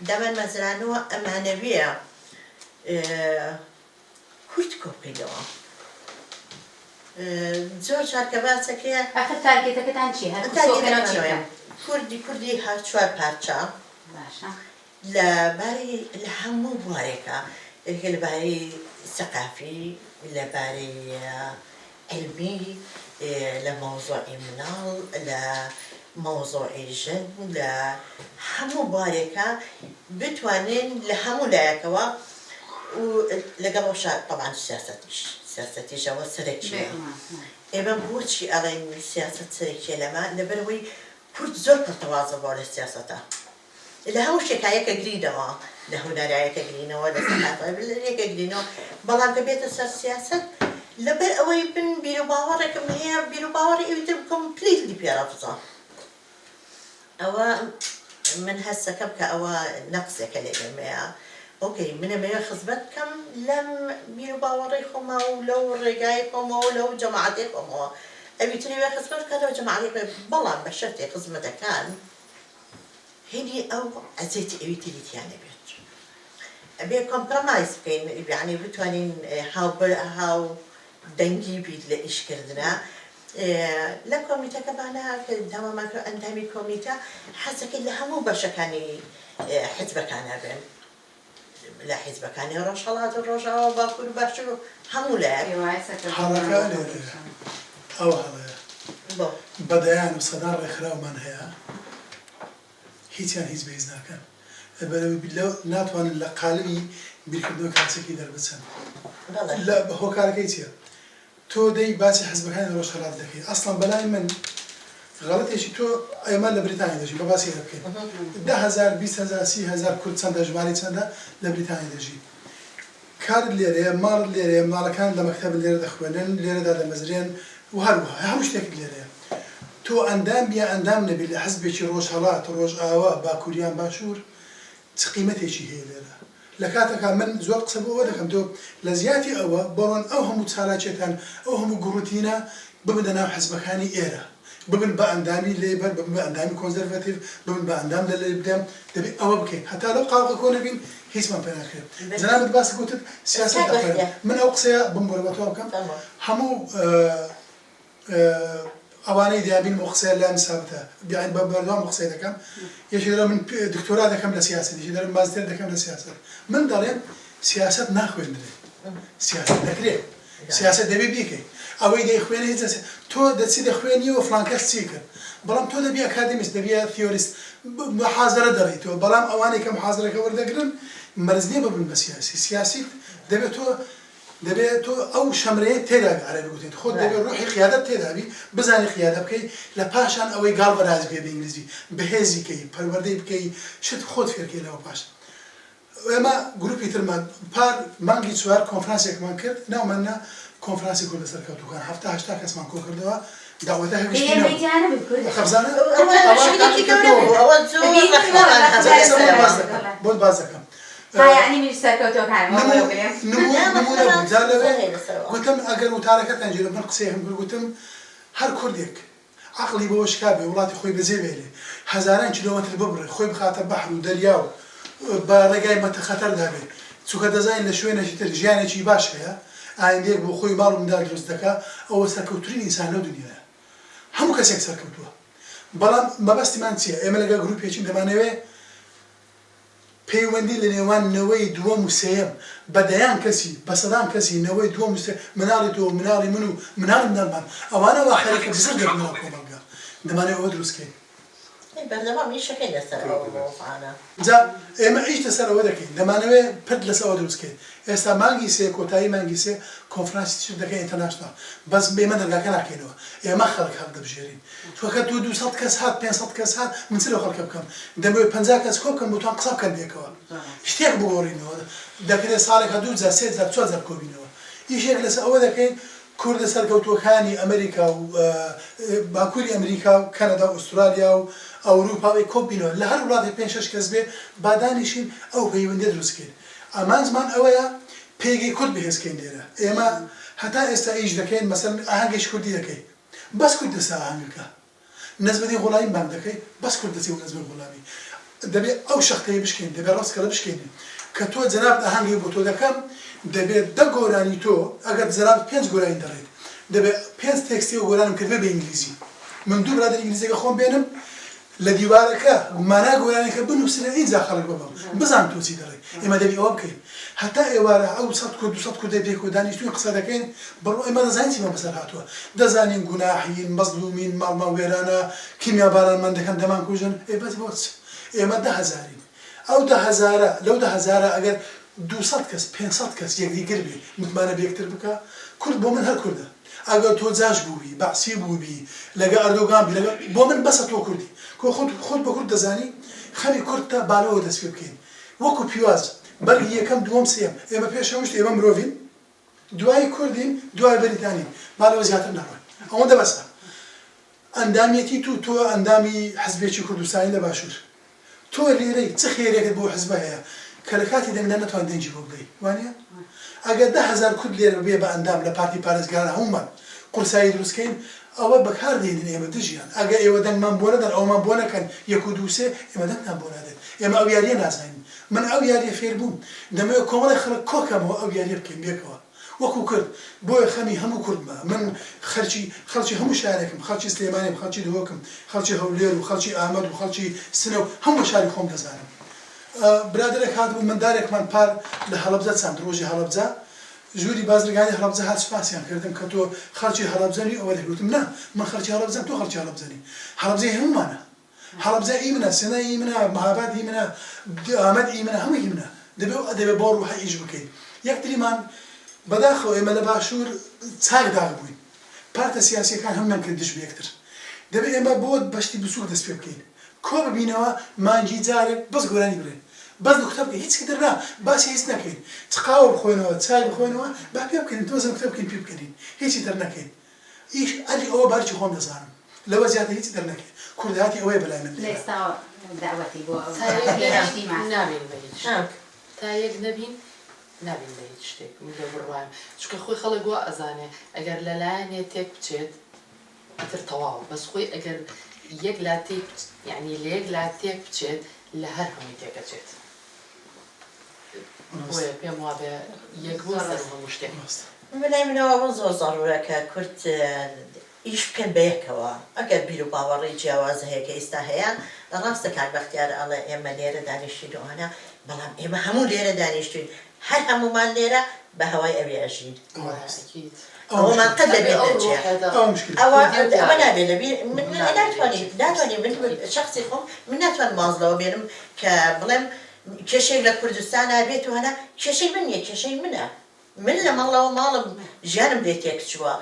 دامەزرانەوە ئەمانەویە کورد کۆبکەینەوە. زۆر جار کە باسەکەیە ئاخر تارگێتەکەتان چی کوردی هەر چوار پارچە لەبارەی لە هەموو بوارێکە لەبارەی سەقافی، لەبارەی علمی، لە مەوزوعی مناڵ، لە مەوزوعی ژن، لە هەموو بوارێکە بتوانین لە هەموو لایەکەوە و لەگەڵەوە طبعاً سیاسەتیشەوە سەرەکیە. ئێمە بۆچی ئەڵێن سیاسەت سەرەکیە لەمە لەبەرەوەی کورد زۆر پڕتەوازە بۆ لە سیاسەتە لە هەموو شتێکایەکە گرینەوە، لە هونەرایەکە گرینەوە، لە سەقافەیەکە گرینەوە، بەڵام کە بێتە سەر سیاسەت لەبەر ئەوەی بن بیر و باوەڕێکم هەیە بیر و باوەڕی ئەویتر کۆمپلیتلی پێڕەفزە. ئەوە من هەستەکەم کە ئەوە نەقسێکە لە ئێمەیە. ئۆکەی منەمەوێ خزمەت بکەم لەم بیر و باوەڕی خۆمە و لەو ڕێگای خۆمەوە و لەو جەماعەتی خۆمەوە ئەویترێ خزمەت بکاتەوە جەماعەتی بەڵام بە شەرتێ خزمەتەکان هێنی ئەو عەزێتی ئەویتریتیان نەبێت. ئەبێ کۆمپرۆمایز بکەین، یعنی بتوانین هاو دەنگی بیت لە ئیشکردنە. لە کۆمیتەکەمانە کە داوامان کرد ئەندامی کۆمیتە حەزەکەی لە هەموو بەشەکانی حیزبەکانە بێن، لە حیزبەکانی ڕۆژهەڵات و ڕۆژاوا باکوور و باشوور و هەموو لایەک هەڵەکە لێرەیە ئەو هەڵەیە بەدەیان و سەدا ڕێکخراومان هەیە هیچیان هیچ بەهیز ناکەن لەو ناتوانن لە قالبی بیرکردنەوە کاسێکی دەربچەن. هۆکارەکەی چییە؟ تۆ دەی باسی حیزبەکانی ڕۆژهەڵات دەکەی. ئەسڵەن بەلای من غەڵەتێکی تۆ ئێمە لە بریتانیا دەژی بە باسی دەکەین 10,000 20,000 30,000 کورد چەندە ژماری چەندە لە بریتانیا دەژی. کارت لێرەیە، ماڵت لێرەیە، ماڵەکان لە مەکتەب لێرە دەخوێنن، لێرەدا دەمەزرێن و هەروەها هەموو شتێکت لێرەیە. تۆ ئەندام بیا ئەندام نەبی لە حیزبێکی ڕۆژهەڵات ڕۆژئاوا باکووریان باشوور چ قیمەتێکی هەیە لێرە. لە کاتێکا من زۆر قسە بۆ ئەوە دەکەم تۆ لە زیاتی ئەوە بەڕۆن ئەو هەموو چالاکێتان ئەو هەموو گوڕوتینە ببنە ناو حیزبەکانی ئێرە، ببن بە ئەندامی لێبەر، ببن بە ئەندامی کۆنزەرڤەتیڤ، ببن بە ئەندام لە لێبدەم دەبێت ئەوە بکەین هەتا لەو قاوەکە کۆ نەبین هیچمان پێ ناکرێت. جەنابەت باسی گوتت سیاسەت دەخوێن. من ئەو قسەیە بمبۆرە بە تۆ بکەم هەموو ئەوانەی دیابین بۆ قسە لام سابتە بیاین بە بەردەوام قسەی دەکەم یەکی دەرە من دکتۆرا دەکەم لە سیاست یەکی دەرە ماستێر دەکەم لە سیاست من دەڵێم سیاست ناخوێندرێت سیاست دەکرێت سیاست دەبێ بیکەیت ئەوەی دەیخوێنێ هیچ تۆ دەچی دەخوێنیەوە فلانکەس چی کرد بەڵام تۆ دەبی ئەکادمیست دەبی تیۆریست محازرە دەڕێیتەوە بەڵام ئەوانەی کە محازرەکە وەردەگرن مەرج نییە ببن بە سیاسی دەبێت تۆ ئەو شەمرەیە تێدا عەرەبی گوتێت خۆت دەبێت ڕوحی قیادەت تێدابی بزانی قیادە بکەی لە پاشان ئەوەی گاڵ بەراز بێ بە ئینگلیزی بەهێزی کەی پەروەردەی بکەی شت خۆت فێرکەی لەوە پاش ئێمە گروپی ترمان پار مانگی چوار کۆنفرانسێکمان کرد ناوماننا کۆنفرانسی کورد لەسەر کەوتووەکان 70 کەسمان کۆ کردەوە داوەتە هەویشتینەوە خەبزانە بۆ باز دەکەم گوتم ئەگەر وتارەکەتان ژێرە من قسەی هەم گوتم هەر کوردێک عقلی بۆ شکا بێ وڵاتی خۆی بەجێ بێنێ هەزاران کیلۆمەتر ببڕێ خۆی بخاتە بەحر و دەریا و بە ڕێگای مەتەخەتەردا بێ چونکە دەزانین لە شوێنێکی تر ژیانێکی باش هەیە ئایندەیەک بۆ خۆی ماڵ و منداڵ دروست دەکات ئەوە سەرکەوتووترین ئینسان لەو دنیایە هەموو کەسێک سەرکەوتووە بەڵام مەبەستیمان چییە ئێمە لەگەڵ گروپێکی دەمانەوێت پەیوەندی لە نێوان نەوەی دووەم و سێیەم بەدەیان کەسی بە سەدام کەسی نەوەی دووەم و سێ مناڵی تۆ مناڵی من و مناڵی مناڵمان ئەوانە وا خەریکە بزر دەبنەوە کۆمەلگا دەمانێت ئەوە دروستکەین بەردەوام ئیشەکەی لەسەر ئەوە جا ئێمە ئیش لەسەر ئەوە دەکەین دەمانەوێت پرد لەسەر ئەوە دروستکەین ئێستا مانگی سێ کۆتایی مانگی سێ کۆنفرانسی چ دەکەین ئینتەرناشنال بەس بێمە دەرگاکە ناکەینەوە ئێمە خەڵک هەڵ دەبژێرین چونکە 200 کەس هات 500 کەس هات من چ لەو خەڵکە بکەم دەبێت 50 کەس کۆ بکەم بۆتان قسە بکەن بێکەوە شتێک بگۆڕینەوە دەکرێت ساڵێکە 2000 3000 4000 کۆبینەوە ئیشێک لەسەر ئەوە دەکەین کوردە سەرکەوتووەکانی ئەمریکا و باکووری ئەمریکا و کەنەدا و ئوسترالیا و ئەوروپاوی کۆبینەوە لە هەر وڵاتی 5-6 کەس بێ بادانیشین ئەو پەیوەندیە دروستکەین ئامانجمان ئەوەیە پێگەی کورد بەهێزکەین لێرە ئێمە هەتا ئێستا ئیش دەکەین مەسەڵەن ئاهەنگێکی کوردی دەکەی بەس کورد دەسا ئاهەنگەکە نەزبەتی غوڵامی بانگ دەکەی بەس کورد دەچێ و نەزبەت غوڵامی دەبێت ئەو شەختەیە بشکێن دەبێت ڕاستکەڵە بشکێنین کە تۆ جەناب ئاهەنگی بۆ تۆ دەکەم دەبێت 10 گۆرانی تۆ ئەگەر جەناب 5 گۆرانی دەڕێت دەبێت 5 تێکستی و گۆرانم کرد بە ئینگلیزی من دوو برادر ئینگلیزیەکە خۆم بێنم لە دیوارەکە مانا گۆرانێکە بنووسنە ئینجا خەڵک ببم بزان تۆ چی دەڕێ ئێمە دەبی ئەوە بکەین هەتا ئێوارە ئەو 100 کورد 200 کوردی پێک و دانیشتوی قسە دەکەین بڕۆ ئێمە دەزانین چیمە بەسەر هاتووە دەزانین گوناحین مەزلومین ماڵما وێرانە کیمیابارانمان دەکەن دەمان کوژن بەس بۆچ ئێمە 10,000ین ئەو 10,000 لەو 10,000 ئەگەر 200 کەس 500 کەس یەکدیگر بێ متمانە بێکتر بکە کورد بۆ من هەر کوردە ئەگەر تۆ جاش بووبی بەعسی بووبی لەگە ئەردۆگان بی لەگە بۆ من بەسە تۆ کوردی خۆت بە کورد دەزانی خەمی کورد تا باڵەوە دەست پێ بکەین وەکو پیواز بەرگی یەکەم دووەم سێم ئێمە پێشەوەشت ئێمە مرۆڤین دوای کوردین دوای بەریتانین باڵەوە زیاتر ناڕۆین ئەوەندە بەسە ئەندامێتی تۆ ئەندامی حزبێکی کوردستانی لە باشوور تۆ لێرەی چ خێرێکت بۆ حزبە هەیە کە لە کاتی دەنگدا نەتوان دەنجی بۆ بدەیت وانە ئەگەر 10,000 کورد لێرە بێ بە ئەندام لە پارتی پارێزگارە هەمومان قورسایی دروستکەین ئەوە بەکاردێنین ئێمە دژیان ئەگەر ئێوە دەنگمان بۆ نەدەن ئەومان بۆ نەکەن 1 و 2 3 ئێمە دەنگمان بۆ نادێت ئێمە ئەو یاریە نازانین من ئەو یاریە فێر بووم دەمەوێت کۆمەڵی خەڵک کۆکەمەوە ئەو یاریە بکەین بێکەوە وەکو کرد بۆیە خەمی هەموو کوردمە من خەڵکی هەموو شارێکم خەڵکی سلێمانیم خەڵکی دهۆکم خەڵکی هەولێر و خەڵکی ئامەد و خەڵکی سنە و هەموو شاری خۆم دەزانم برادرێک هاتبوو مندارێکمان پار لە هەڵەبجە چەند ڕۆژی هەڵەبجە ژووری بازرگانی هەڵەبجە هات سوپاسیان کردم کە تۆ خەڵکی هەڵەبجەنی ئەوە دەگوتم نا من خەڵکی هەڵەبجەم تۆ خەڵکی هەڵەبجەنی هەڵەبجەی هەمومانە هەڵەبجە ئی منە سنە ئی منە مەهاباد ئی منە ئامەد ئی منە هەمووی منە دەبێت بۆ ڕوحە ئیش بکەین یەکتریمان بەداخەوە ئێمە لە باشوور چاکداغ بووین پارتە سیاسیەکان هەمومان کرد دش بەیەکتر دەبێت ئێمە بۆ بەشتی بچووک دەست پێ بکەین کۆ ببینەوە مانگی جارێک بەس گۆرانی برێن بەس نوکتە بکەین هیچ دەرنا باسی هیچ نەکەین چقاوە بخۆینەوە چای بخۆینەوە با پێ بکەین تۆزە نوکتە بکەین پێ بکەین هیچی دەر نەکەین ئیش ئەلی ئەوە بارکی خۆم دەزانم لەوە زیاتر هیچ دەر نەکەین کوردهاتی ئەوەیە بەلای من لێستا داوەتی بۆ نابین بە هیچ تا یەک نەبین نابین بە هیچ شتێک من لە بڕوایم چونکە خۆی خەڵک وا ئەزانێ ئەگەر لەلایەنێ تێک بچێت ئیتر تەواو بەس خۆی ئەگەر یەک لا تێک یعنی لە یەک لا تێک بچێت لە هەر هەمووی تێکەچێت بۆیە پێم وابێ یەک بوو سەر هەموو شتێک بەلای منەوە زۆر زۆرورە کە کورد ئیش بکەن بە یەکەوە ئەگەر بیر و باوەڕی جیاواز هەیە کە ئێستا هەیە ڕاستە کاک بەختیار ئەڵێ ئێمە لێرە دانیشتوینەوەە بەڵام ئێمە هەموو لێرە دانیشتوین هەر هەمومان لێرە بە هەوای ئەوێ ئەژین ئەومان قەت لەبێت دەچێت ئەوە نابێت لەبیر ناتوانین من شخصی خۆم من ناتوانم مازلەوە بێنم کە بڵێم کێشەی لە کوردستانە بێت و هەنا کێشەی من نیە کێشەی منە من لە ماڵەوە ماڵم ژیانم لێ تێکچووە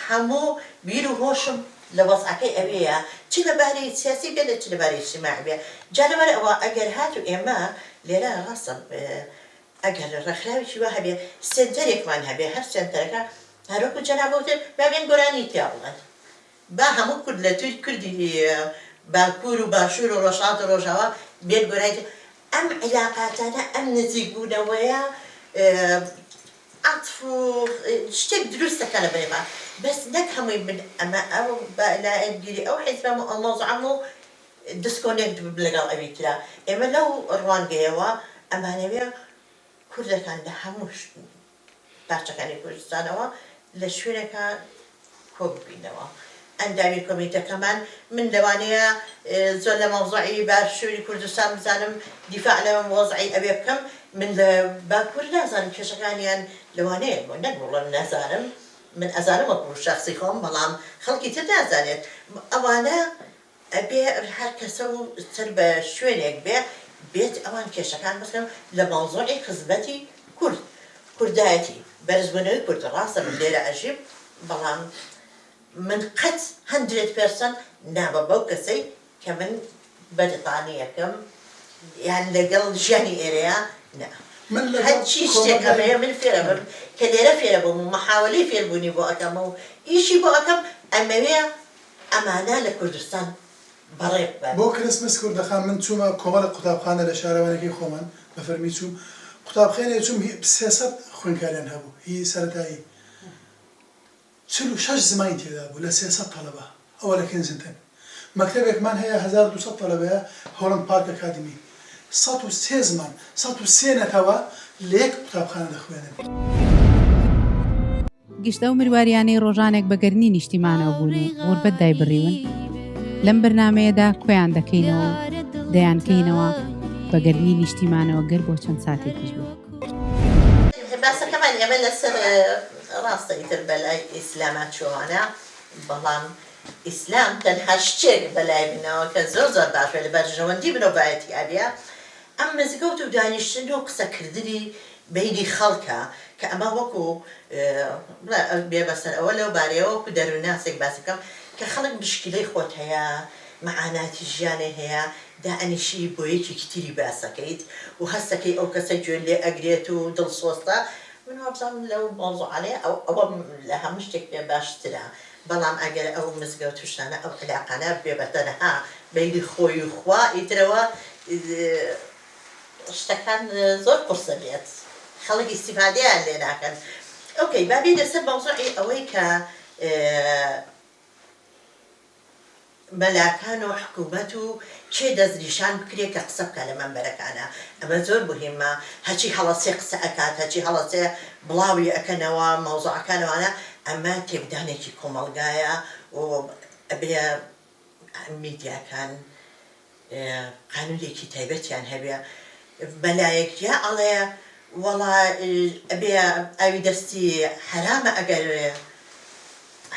هەموو بیر و هۆشم لە وەزعەکەی ئەوەیە چ لەبارەی سیاسی بێت چ لەبارەی اجتماعی بێت جا لەبەر ئەوە ئەگەر هات و ئێمە لێرە ڕاستە ئەگەر ڕێکخراوێکی وا هەبێ سنتەرێکمان هەبێ هەر سنتەرەکە هەروەکو جەنابەوتر بابێن گۆرانی تیا بڵێن با هەموو کورد لە توی کوردی باکوور و باشوور و ڕۆژهات و ڕۆژاوا بێت گۆرانی ئەم عیلاقاتانە ئەم نزیک بوونەوەیە عەتف و شتێک دروستەکە لە بەرێما بەس نەک هەمووی من ئەمە ئەو لایەنگیری ئەو حیزبە مەوزوعەم و دیسکۆنێکت لەگەڵ ئەوی ترا ئێمە لەو ڕوانگەیەوە ئەمانەوێ کوردەکان لە هەموو پارچەکانی کوردستانەوە لە شوێنێکە کۆک ببینەوە ئەندامی کۆمیتەکەمان من لەوانەیە زۆر لە مەوزوعی باشووری کوردستان بزانم دیفاع لە وەزعی ئەوێ بکەم من لە باکوور نازانم کێشەکانیان لەوانەیە بۆ نەگوڵم نازانم من ئەزانم وەکو شەخسی خۆم بەڵام خەڵکی تر نازانێت ئەوانە ئەبێ هەر کەسە و سەر بە شوێنێک بێت ئەوان کێشەکان بکەم لە مەوزوعی خزمەتی کوردایەتی بەرزبوونەوەی کورد ڕاستە من لێرە ئەژیم بەڵام من قەت 100% نابە بەو کەسەی کە من بەریتانیەکەم یان لەگەڵ ژیانی ئێرەیە نا هەرچی شتێک هەبێ من فێرە بم کە لێرە فێرە بووم و مەحاوەلەی فێربوونی بۆ ئەەکەم و ئیشی بۆ ئەەکەم ئەمەوێ ئەمانە لە کوردستان بەڕێک بن بۆ کریسمس کوردەخان من چوومە کۆمەڵە قوتابخانە لە شارەوانەکەی خۆمان بە فەرمی چووم قوتابخانەیە چووم 300 خوێندکاریان هەبوو هی سەرەتایی 46 زمانی تێدا بوو لە 300 تەڵەبە ئەوە لە کێنزنتن مەکتەبێکمان هەیە 1200 تەڵەبەیە هۆڵند پارک ئەکادمی 103 زمان 103 نەتەوە لە یەک قوتابخانە دەخوێنن گشتە و مرواريانەی ڕۆژانێک بەگەرنی نیشتیمانەوە بوون و غوربەت دایبڕیون لەم بەرنامەیەدا کۆیان دەکەینەوە دەیانکەینەوە بەگەرنی نیشتیمانەوە گەر بۆ چەند ساتێکیش بوو باسەکەمان ئێمە لەسەر ڕاستە ئیتر بەلای ئیسلامە چۆوانە بەڵام ئیسلام تەنها شتێک بەلای بنەوە کە زۆر باشە لە بەرژەوەندی مرۆڤایەتی ئەبێ ئەم مزگەوت و دانیشتن و قسەکردنی بینی خەڵکە کە ئەمە وەکو بێ بەسەر ئەوە لەو بارەیەوە وەکو دەرووناسێک باسەکەم کە خەڵک مشکلەی خۆت هەیە مەعاناتی ژیانێ هەیە دائەنیشی بۆ یەکێکی تری باسەکەیت و هەستەکەی ئەو کەسە گوێن لێ ئەگرێت و دڵسۆستە من وابزانم لەو مۆزوعانەیە ئەوە لە هەموو شتێک پێ باشترە بەڵام ئەگەر ئەو مزگەوت و شتانە ئەو علاقانە بێ بەتەنها بینی خۆی و خوا ئیترەوە شتەکان زۆر قورسە بێت خەڵک ئیستیفادەیان لێ ناکەن ئۆکەی بابێ لەسەر مەوزوعی ئەوەی کە مەلاکان و حکوومەت و کێ دەستنیشان بکرێت کە قسە بکە لە مەنبەرەکانە ئەمە زۆر مهمە هەچی هەڵەسێ قسە ئەکات هەچی هەڵەسێ بڵاوی ئەکەنەوە مەوزوعەکانەوەنە ئەمە تێکدانێکی کۆمەڵگایە و ئەبێ میدیاکان قانونێکی تایبەتیان هەبێ بەلایەکیا ئەڵێ وەڵا ئەبێ ئاوی دەستی حرامە ئەگەر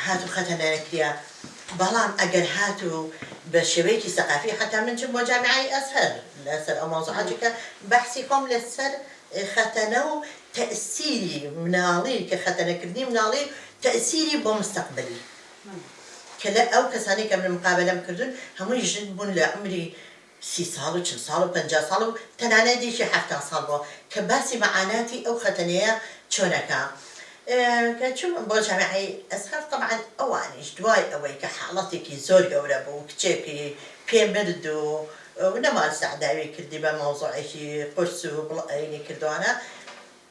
هاتو خەتە نەرەکریا بەڵام ئەگەر هاتو بە شێوەیەکی سەقافی حتا من چم بۆ جامعای ئەزهەر لەسەر ئەو مەوزوعاتی کە بەحسی کۆم لەسەر خەتەنە و تەئسیری مناڵی کە خەتەنەکردنی مناڵی تەئسیری بۆ مستەقبەلی کە لە ئەو کەسانی کە من مقابلەم کردوون هەمووی ژن بوون لە عمری 30 ساڵ و 40 ساڵ و 50 ساڵ و تەنانەت دیشی 70 ساڵ بووە کە باسی مەعاناتی ئەو خەتەنەیە چۆنەکە چون بۆ جامعی ئەزهەر طبعا ئەوانیش دوای ئەوەی کە حاڵەتێکی زۆر گەورە بوو کچێکی پێمرد و نەمان سەعداوی کردی بە مەوزوعێکی قورس و بڵعینی کردوانە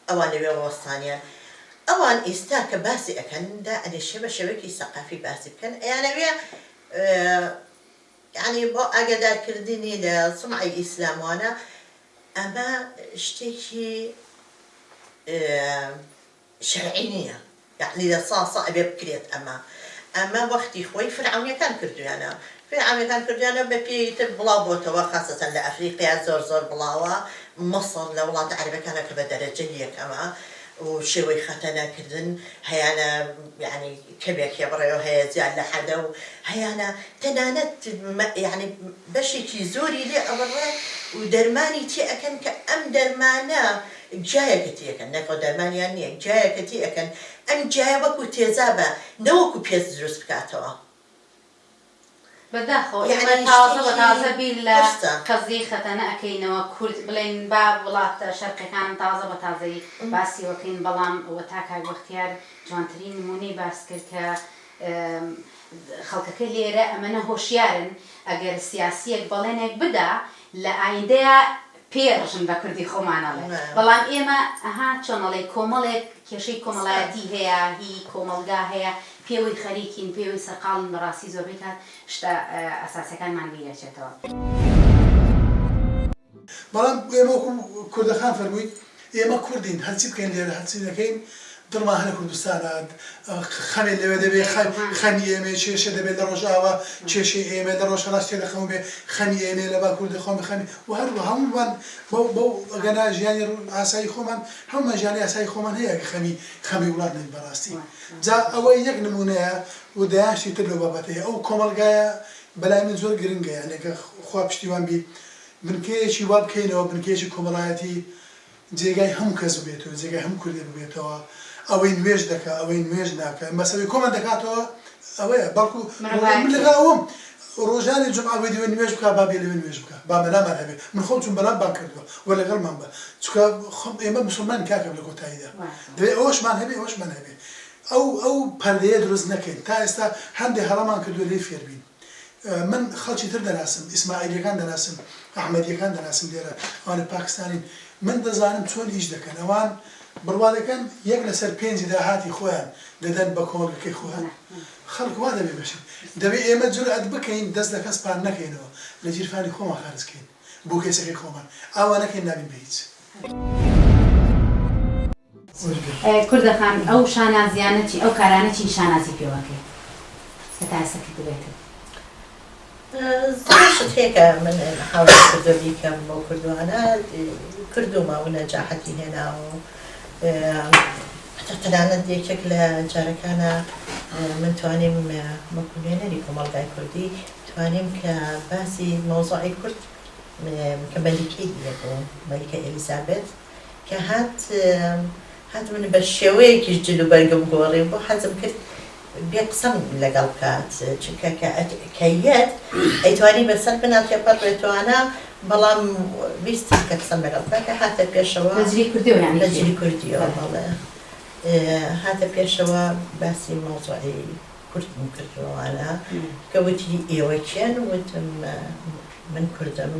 ئەوان لەوێ وەستانیان ئەوان ئێستا کە باسی ئەکەن دائەنیشە بە شێوەیەکی سەقافی باسی بکەن ئەیانەوێ یعنی بۆ ئاگادارکردنی لە سمعی ئیسلاموانە ئەمە شتێکی شەرعی نییە یعنی لە ساسە ئەبێ بکرێت ئەمە ئەمە وەختی خۆی فرعونیەکان کردویانە فرعونیەکان کردویانە بە پێی تر بڵاو بۆتەوە خاصەتەن لە ئەفریقیا زۆر بڵاوە مەسڵ لە وڵاتە عەرەبەکانە کە بە دەرەجەی یەکەمە و شێوەی خەتەنەکردن هەیانە یعنی کەمێکیە بڕێەوە هەیە زیاد لە حەدە و هەیانە تەنانەت یعنی بەشێکی زۆری لێ ئەوەڕێ و دەرمانی تێ ئەەکەن کە ئەم دەرمانە جایەکە تێەکەن نەکەو دەرمانیان نییە جایەکە تێەکەن ئەم جایە وەکو تێزا بە نەوەکو پێست دروست بکاتەوە بەداخەوە تازە بە تازە بیر لە قەزی خەتەنە ئەەکەینەوە کورد بڵێن با وڵاتە شەرقەکان تازە بە تازەی باسیەوەکەین بەڵام ئەوە تا کاک بەختیار جوانترین نمونەی باس کرد کە خەڵکەکە لێرە ئەمەنە هۆشیارن ئەگەر سیاسیەک بەڵێنێک بدا لە ئایندەیە پێڕژن بە کوردی خۆمانەڵێ بەڵام ئێمە ئەها چۆنەڵێ کۆمەڵێک کێشەی کۆمەڵایەتی هەیە هی کۆمەلگا هەیە پێوەی خەریکین پێوەی سەرقاڵن بەڕاستی زۆربەی کات شتە ئەساسەکانمان بیرەچێتەوە بەڵام ئێمە کوردەخان فەرمووی ئێمە کوردین هەرچی بکەین لێرە هەرچی دەکەین دڵمان هەنە کوردستانە خەمێ لەوێ دەبێت خەمی ئێمە کێشە دەبێت لە ڕۆژاوە کێشەی ئێمە لە ڕۆژهەڵات تێ دەخەمە بێ خەمی ئێمە لە با کوردی خۆم خەمی و هەروە هەمووان بەو گەنا ژیانی ئاسایی خۆمان هەموو ژیانی ئاسایی خۆمان هەیە کە خەمی وڵات نین بەڕاستی جا ئەوە یەک نمونەیە و دەیانشتی تر لەو بابەتەیە ئەو کۆمەلگایە بەلای من زۆر گرنگە یانێکە خوا پشتیوان بی بنکەیەکی وا بکەینەوە بنکەیەکی کۆمەڵایەتی جێگای هەموو کەس بێتەوە جێگای هەموو کوردی ببێتەوە ئەوەی نوێژ دەکە ئەوەی نوێژ ناکە مەسەوەی کۆمان دەکاتەوە ئەوەیە بەڵکو من لەگەڵەوەم ڕۆژانی جمعە دوێ نوێژ بکە با بێ لەوێ نوێژ بکە با مەلامان هەبێ من خۆم چون بەلام بان کردووە وە لەگەڵمان بە چونکە ئێمە موسڵمان کاکەم لە کۆتاییدا دەبێ ئەوەشمان هەبێ ئەوەشمان هەبێ ئەو پەردەیە دروست نەکەین تا ئێستا هەندێک هەڵەمان کردووە لێ فێربین من خەڵکی تر دەناسم ئیسماعیلیەکان دەناسم ئەحمەدیەکان دەناسم لێرە ئەوانە پاکستانین من دەزانم چۆن ئیش دەکەن ئەوان بڕوادەکەن یەک لەسەر پێنجی داهاتی خۆیان دەدەن بە کۆمەڵگەکەی خۆیان خەڵک وا دەبێ بەشن دەبێ ئێمە جورئەت بکەین دەست لە کەس پان نەکەینەوە لە جیرفانی خۆمان خارجکەین بۆ کێسەکەی خۆمان ئاوا نەکەین نابین بە هیچ کوردەخان ئەو شانازیانەتی ئەو کارانەتی شانازی پێوەکەی کە تا ئێستا کردوێتە زۆرشت هەیە من هەوڵ کردو بیکەم بۆ کردوانە کردومە و نەجاحەتی هێنا و حتا تەنانەت یەکێک لە جارەکانە من توانیم مەکولێنەری کۆمەڵگای کوردی توانیم کە باسی مۆزوعی کورد کە مەلیکەی بوو مەلیکە ئێلیزابێت کە هات من بە شێوەیەکیش جلو بەرگم گۆڕی بۆ حەزم کرد بێ قسەم لەگەڵ بکات چونکە کەیەت ئەیتوانی بەسەر بناتێ پەڕێتوانە بەڵام ویستی کە قسەم لەگەڵ بکات کە هاتە پێشەوە لەجلی کوردیەوە یانی لەجلی کوردیەوە بەڵێ هاتە پێشەوە باسی مۆزوعی کورتم کردووانە کە وتی ئێوە کێن وتم من کوردم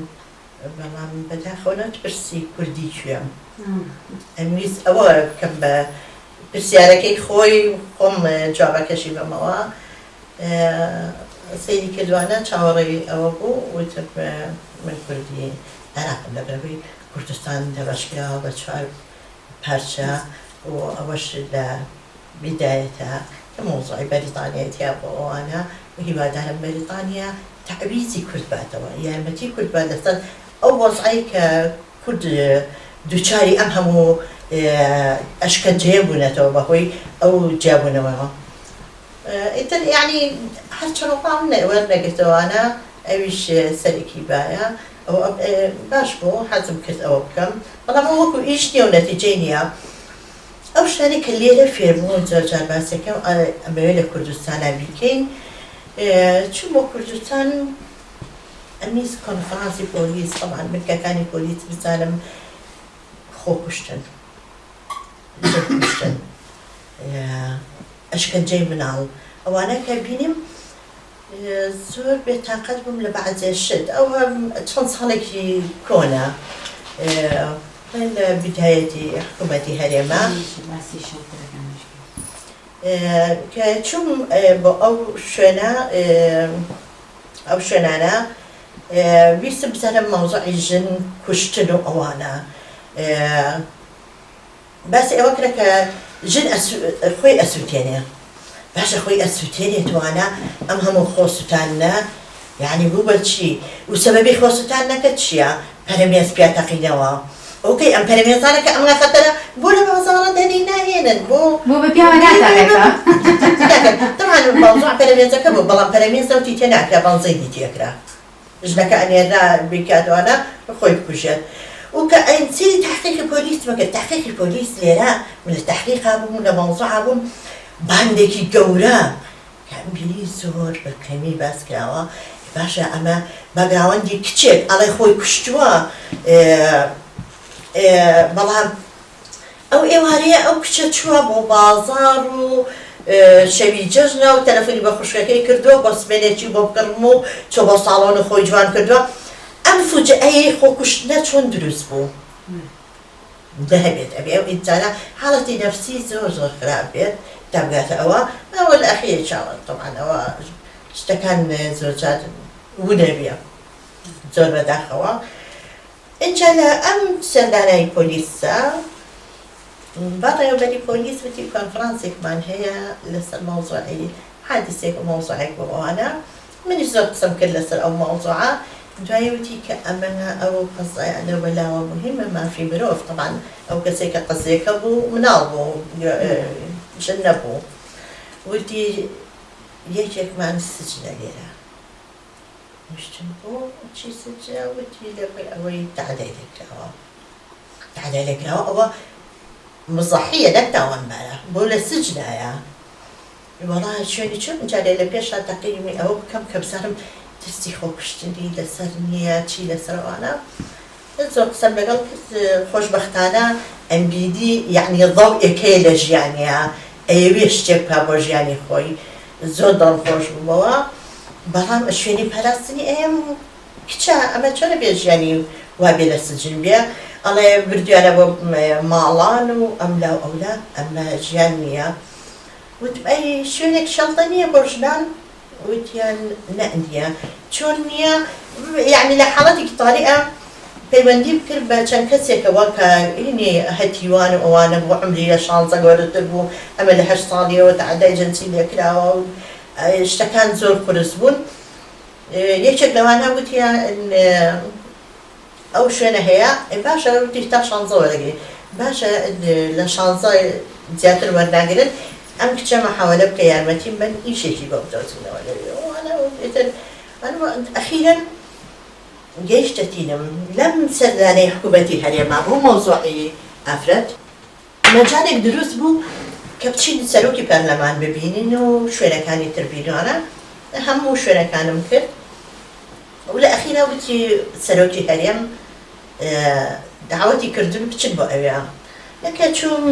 بەڵام بەداخەوە نەتپرسی کوردی کوێم ئەمویست ئەوە بکەم بە پرسیارەکەی خۆی خۆم جوابەکەشی بەمەوە سەیری کردوانە چاوەڕێی ئەوە بوو وتم من کوردی ناراقم لەبەرەوەی کوردستان دەبەشکراوە بە 4 پارچە و ئەوەش لە بیدایەتە کە مۆزوعی بەریتانیەتیا بۆ ئەوانە و هیوادارم بەریتانیا تعویزی کورد باتەوە یارمەتی کورد بات لەسەر ئەو وەزعی کە کورد دووچاری ئەم هەموو ئەشکەنجەیە بوونەتەوە بەهۆی ئەو جیابوونەوەەوە ئیتر یعنی هەرچەڕۆپان وەرنەگرتەوەوانە ئەویش سەرێکی باە ئەو باش بوو حەزم کرد ئەوە بکەم بەڵام وەکو ئیش نییە و نەتیجەی نییە ئەو شتانی کە لێرە فێربوون جار باسەکەم ئەمەوێ لە کوردستانە بیکەین چون بۆ کوردستان ئەمیز کۆنفرانسی پۆلیس طبعاً بنکەکانی پۆلیس بزانم خۆکوشتن کوشتن ئەشکەنجەی مناڵ ئەوانە کە بینیم زۆر بێتاقەت بووم لە بەعزێ شت ئەو چەند ساڵێکی کۆنا لە بدایەتی حکوومەتی هەرێمە کە چوم بۆ ئەو شوێنانە ویستم بزانم مەوزوعی ژن کوشتن و ئەوانە باسی ئەوە کرا کە ژن خۆی ئەسووتێنێ باشە خۆی ئەسووتێنێتوانە ئەم هەموو خۆسووتانە یعنی بوو بەچی و سەبەبی خۆسووتانەکە چییە؟ پەرەمێز پیاتەقینەوە ئۆکەی ئەم پەرەمێزانەکە ئەمە خەتەرە بۆ لە بازاڕە دەنی ناهێنن بۆ بە پیاوە ناتانێتە طبعا موضوع پەرەمێزەکە بوو بەڵام پەرەمێز دەوتی تێناکرا بەڵزەی تێکرا ژنەکە ئەنێرا بیکاتوانە خۆی بکوژێت وکە ئەینسیری تحقیقی پۆلیس بکرد تحقیقی پۆلیس لێرە من لە تحقیقا بووم لە مەوزوعا بووم باندێکی گەورە کە ئەمبیری زۆر بە کەمی باس کراوە باشە ئەمە بەگاوەندی کچێک ئەڵێ خۆی کوشتووە بەڵام ئەو ئێوارەیە ئەو کچە چووە بۆ بازاڕ و شەوی جەژنە و تەلەفۆنی بە خوشکەکەی کردووە بۆ سبێنێکی بۆ بکڕم و چۆ بۆ ساڵۆن خۆی جوان کردووە ئەم فوجعەیە خۆکوشتنە چۆن دروست بوو دەهەبێت ئەبێ ئەو ئینسانە حاڵەتی نەفسی زۆر زۆر خراپ بێت دابگاتە ئەوە ئەوە لە ئەخیر چاوە طبعاً ئەوە شتەکان زۆر جار ونەبێ زۆر بەداخەوە اینجا لە ئەم سەردانای پۆلیسە بەڕێوەبەری پۆلیس وتی کۆنفرانسێکمان هەیە لەسەر مەوزوعی حادیسێک و مەوزوعێک بۆ ئەوانە منیش زۆر قسەم کرد لەسەر ئەو مەوزوعە دوای وتی کە ئەمەە ئەو قەزایانە بەلاوە مهمە مافی مرۆڤ طبعاً ئەو کەسێک کە قەزێکە بوو مناڵ بوو ژن نەبوو وتی یەکێکمان سجنە لێرە وشتم بۆ چی سجە وتی لەبەر ئەوەی تعدای لێکراوە تعدای لێکراوە ئەوە مزەحیە نەک تاوانبارە بۆ لە سجنایە وەڵا شوێنی چۆن جارێ لە پێشا تەقیمی ئەوە بکەم کە بزانم دەستی خۆکوشتنی لەسەر نییە چی لەسەرەوانە زۆر قسەم لەگەڵ خۆشبەختانە ئەمبیدی یعنی ضەوئێکەیە لە ژیانیە ئەیەوێ شتێک کا بۆ ژیانی خۆی زۆر دڵخۆش بوومەوە بەڵام شوێنی پاراستنی ئەم کچە ئەمە چۆنە بێ ژیانی وابێ لە سجن بێ ئەڵێ بردویانە بۆ ماڵان و ئەملا و ئەولا ئەمە ژیان نییە وتم ئەی شوێنێک شەڵتە نییە بۆ ژنان وتیان نەئندیە چۆن نییە یعنی لە حاڵەتێکی تاریئە پەیوەندی بکرد بە چەند کەسێکەوە کە هینێ هەتیوان و ئەوانە بۆ عمری لە 16 گەورەتر بوو ئەمە لە 8 ساڵیەوە تعدای جەنسی لێکراوە و شتەکان زۆر قورس بوون یەکێک لەوانە وتیان ئەو شوێنە هەیە باشە وتی تا 16 وەرەگری باشە لە 16 زیاتر وەرناگرن ئەم کچە مەحاولە بکە یارمەتیم بن ئیشێکی بۆ بدۆزینەوە لەوێ ئەخیرەن گەیشتەتینم لەم سەردانەی حکوومەتی هەرێما بۆ مەوزوعی ئافرەت مەجالێک دروست بوو کە بچین سەرۆکی پەرلەمان ببینین و شوێنەکانی تربیینوانە هەموو شوێنەکانم کرد و لە ئەخیرا وتی سەرۆکی هەرێم داوەتی کردن بچن بۆ ئەوێ یەکە چووم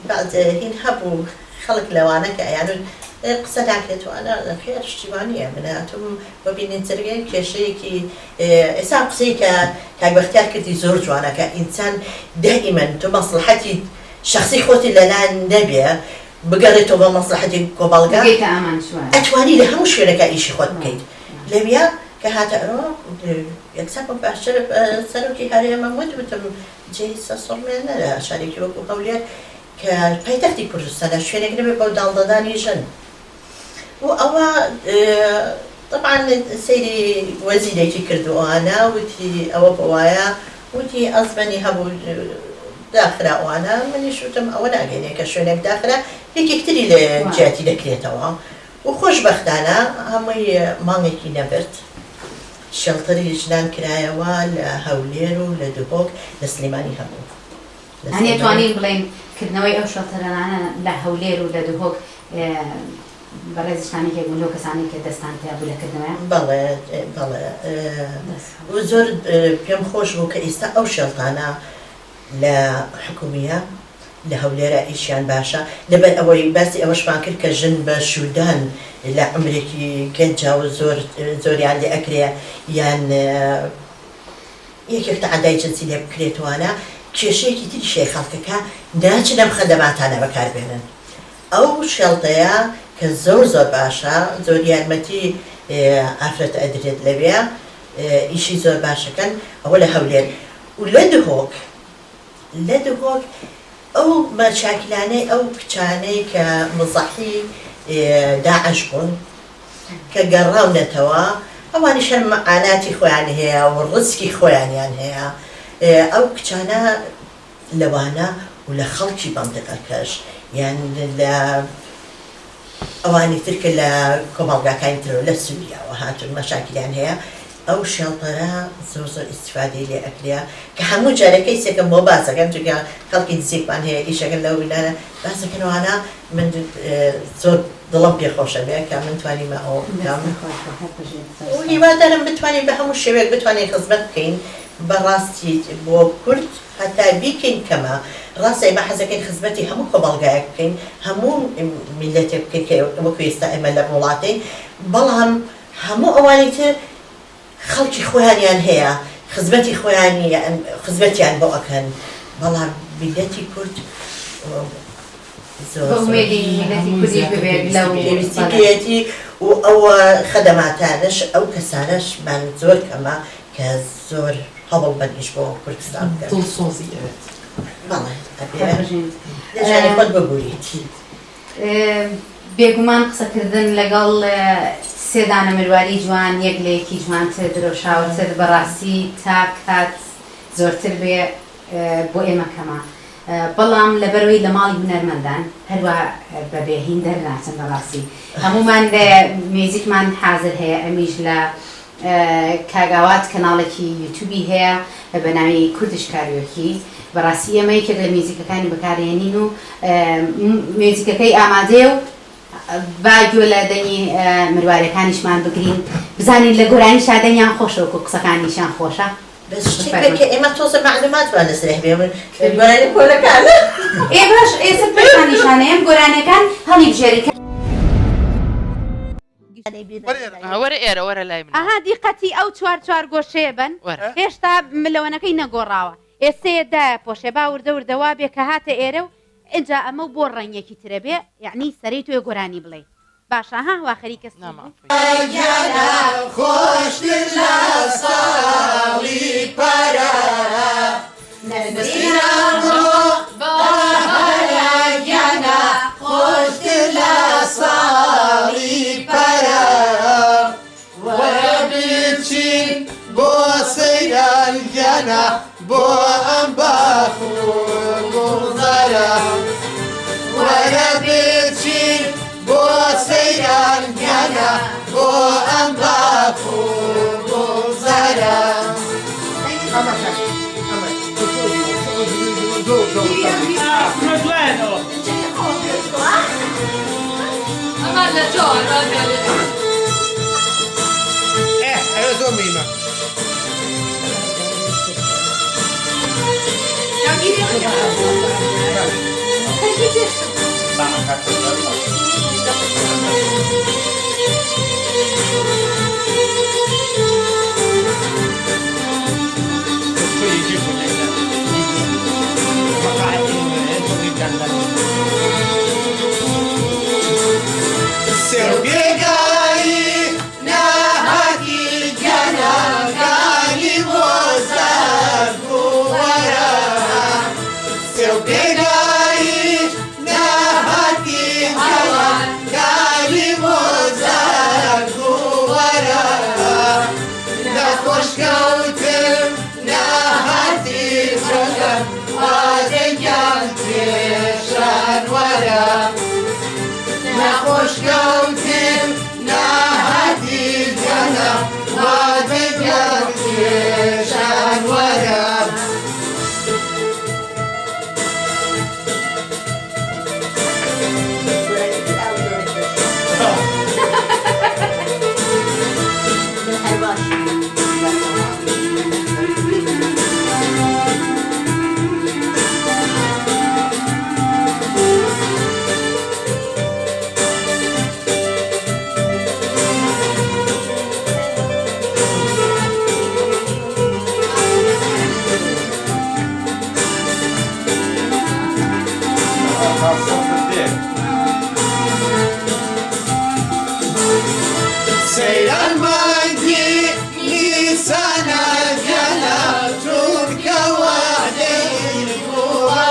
بعد هین هەبوو خەڵک لەوانە کە ئەیانون قسە ناکرێتوانە خێر شتیوانیە مناتم ببینین سەرگەی کێشەیەکی ئێستا قسەی کە کاکبەختیار کردی زۆر جوانە کە ئینسان دائیمەن تۆ مەسلحەتی شخصی خۆتی لەلایەن نەبێ بگەڕێتەوە بە مەسلحەتی کۆبەڵگا ئەتوانی لە هەموو شوێنەکە ئیشی خۆت بکەیت لەویا کە هاتە ئەوە یەکسەر باشتر سەرۆکی هەرێمە وتم جێی سەسڵمێنە لە شارێکی وەکو هەولێر کە پایتەختی کوردستانە شوێنێک نەبێ بەو داڵدەدانی ژن و ئەوە طبعا سەیری وەزیرێکی کردووانە وتی ئەوە بەوایە وتی ئەزمەنی هەبوو داخراوانە منیش وتم ئەوە ناگەینێ کە شوێنێک داخرا یەکێکتری لە جیاتی دەکرێتەوە و خۆشبەختانە هەمووی ماڵێکی نەبرد شەڵتەری ژنان کرایەوە لە هەولێر و لە دووبۆک لە سلێمانی هەبوو هەنێتوانین بڵێن کردنەوەی ئەو شەڵتەرانە لە هەولێر و لە دووهۆک بەڕێزشتانێکی بوون لەو کەسانی کە دەستان پێ بوو لەکردنەوە بەڵێ بەڵێ زۆر پێم خۆش بوو کە ئێستا ئەو شەڵتانە لە حکومیە لە هەولێرە ئیشیان باشە لەبەر ئەوەی باسی ئەوەشمان کرد کە ژن بە شودان لە عمرێکی گەنجا و زۆریان لێ ئەکرێ یان یەکێک تەعەدای جەنسی لێ بکرێتوانە کێشەیەکی تریشەیە خەڵکەکە ناچن ئەم خەدەماتانە بەکاربێنن ئەو شێڵتەیە کە زۆر زۆر باشە زۆر یارمەتی ئافرەت ئەدرێت لەوێ ئیشی زۆر باشەکەن ئەوە لە هەولێر و لە دووهۆک ئەو مەشاکلانەی ئەو کچانەی کە مزەحی داعش بوون کە گەڕاونەتەوە ئەوانی شەر مەعاناتی خۆیان هەیە و ڕزکی خۆیانیان هەیە ئەو کچانە لەوانە و لە خەڵکی بەمدەقەکەش یان لە ئەوانی ترکە لە کۆمەڵگاکانی ترەوە لە سووریاوە هاتون مەشاکلیان هەیە ئەو شێڵپەرە زۆر زۆر ئیسفادەی لێ ئەکرێ کە هەموو جارەکەی سێکەم بۆ بازەکەم چونکە خەڵکی نزیکمان هەیە ئیشەکە لەو ویلانە بازەکەنەوانە من زۆر دڵم پێخۆشە بێ کە من توانیمە ئەو بکەم و هیوادارم بتوانین بە هەموو شێوەیەک بتوانین خزمەت بکەین بەڕاستی بۆ کورد هەتا بیکەین کەمە ڕاستە ئێمە حەزەکەین خزمەتی هەموو کۆمەڵگایەک بکەین هەموو میلەتێک بکەین کە وەکو ئێستا ئێمە لە وڵاتین بەڵام هەموو ئەوانی تر خەڵکی خۆیانیان هەیە خزمەتی خۆیانی خزمەتیان بۆ ئەکەن بەڵام میلەتی کورد پێویستیەتی و ئەوە خەدەماتانش ئەو کەسانشمان زۆر کەمە کە زۆر هەوڵ بەنیش بۆ کوردستان دڵسۆزی دەژانی خۆت ببووریتی بێگومان قسەکردن لەگەڵ سێدانە مرواری جوان یەک لە یەکی جوانتر درۆشاوتر بەڕاستی تا کات زۆرتر بێ بۆ ئێمە کەمە بەڵام لەبەرەوەی لە ماڵی هونەرمەندان هەروە بەبێ هین دەرناچن بەڕاستی هەمومان میوزیکمان حازر هەیە ئەمیش لە کاگاوات کەناڵێکی یوتیوبی هەیە بە ناوی کوردش کاریۆکی بەڕاستی ئێمە یەکێک لە میوزیکەکانی بەکارهێنین و میوزیکەکەی ئامادەیە و باگوێ لە دەنگی مروارەکانیشمان بگرین بزانین لە گۆرانی شادەنیان خۆشە وەکو قسەکانیشان خۆشە بەس شتێکە ئێمە تۆزە معلوماتوان لەسەر هەبێ من گۆرانی پۆلەکانە ئێمەش ئێستا پێشانیشانە ئەم گۆرانەکان هەڵی بژێریکە وەرە ئێرە وەرە لای من ئاها دیقەتی ئەو چوار گۆشەیە بن هێشتا ملەوەنەکەی نەگۆڕاوە ئێستەیەدایە پۆشێ با وردە وردەوا بێ کە هاتە ئێرە و اینجا ئەمە بۆ ڕەنگێکی ترە بێ یعنی سەری توێ گۆرانی بڵێ باشە ها واخەری کەس خۆشتر لە ساڵی پەرە گیانە خۆشتر لە ساڵی پەرە وەرە بچین بۆ سەیران گیانە بۆ ئەم باخ و گوڵزارە وەرە بچین بۆ سەیران گیانە بۆ ئەم باخ و گوڵزارە ئەمان لە جۆر ئەوە زۆر مهمە نەخۆشکەوتن ناهاتی جەنە وادەگەر کێشان وەرە سەیران مانگی نیسانە گەلە چونکەوە دەیر بووە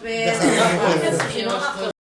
بێت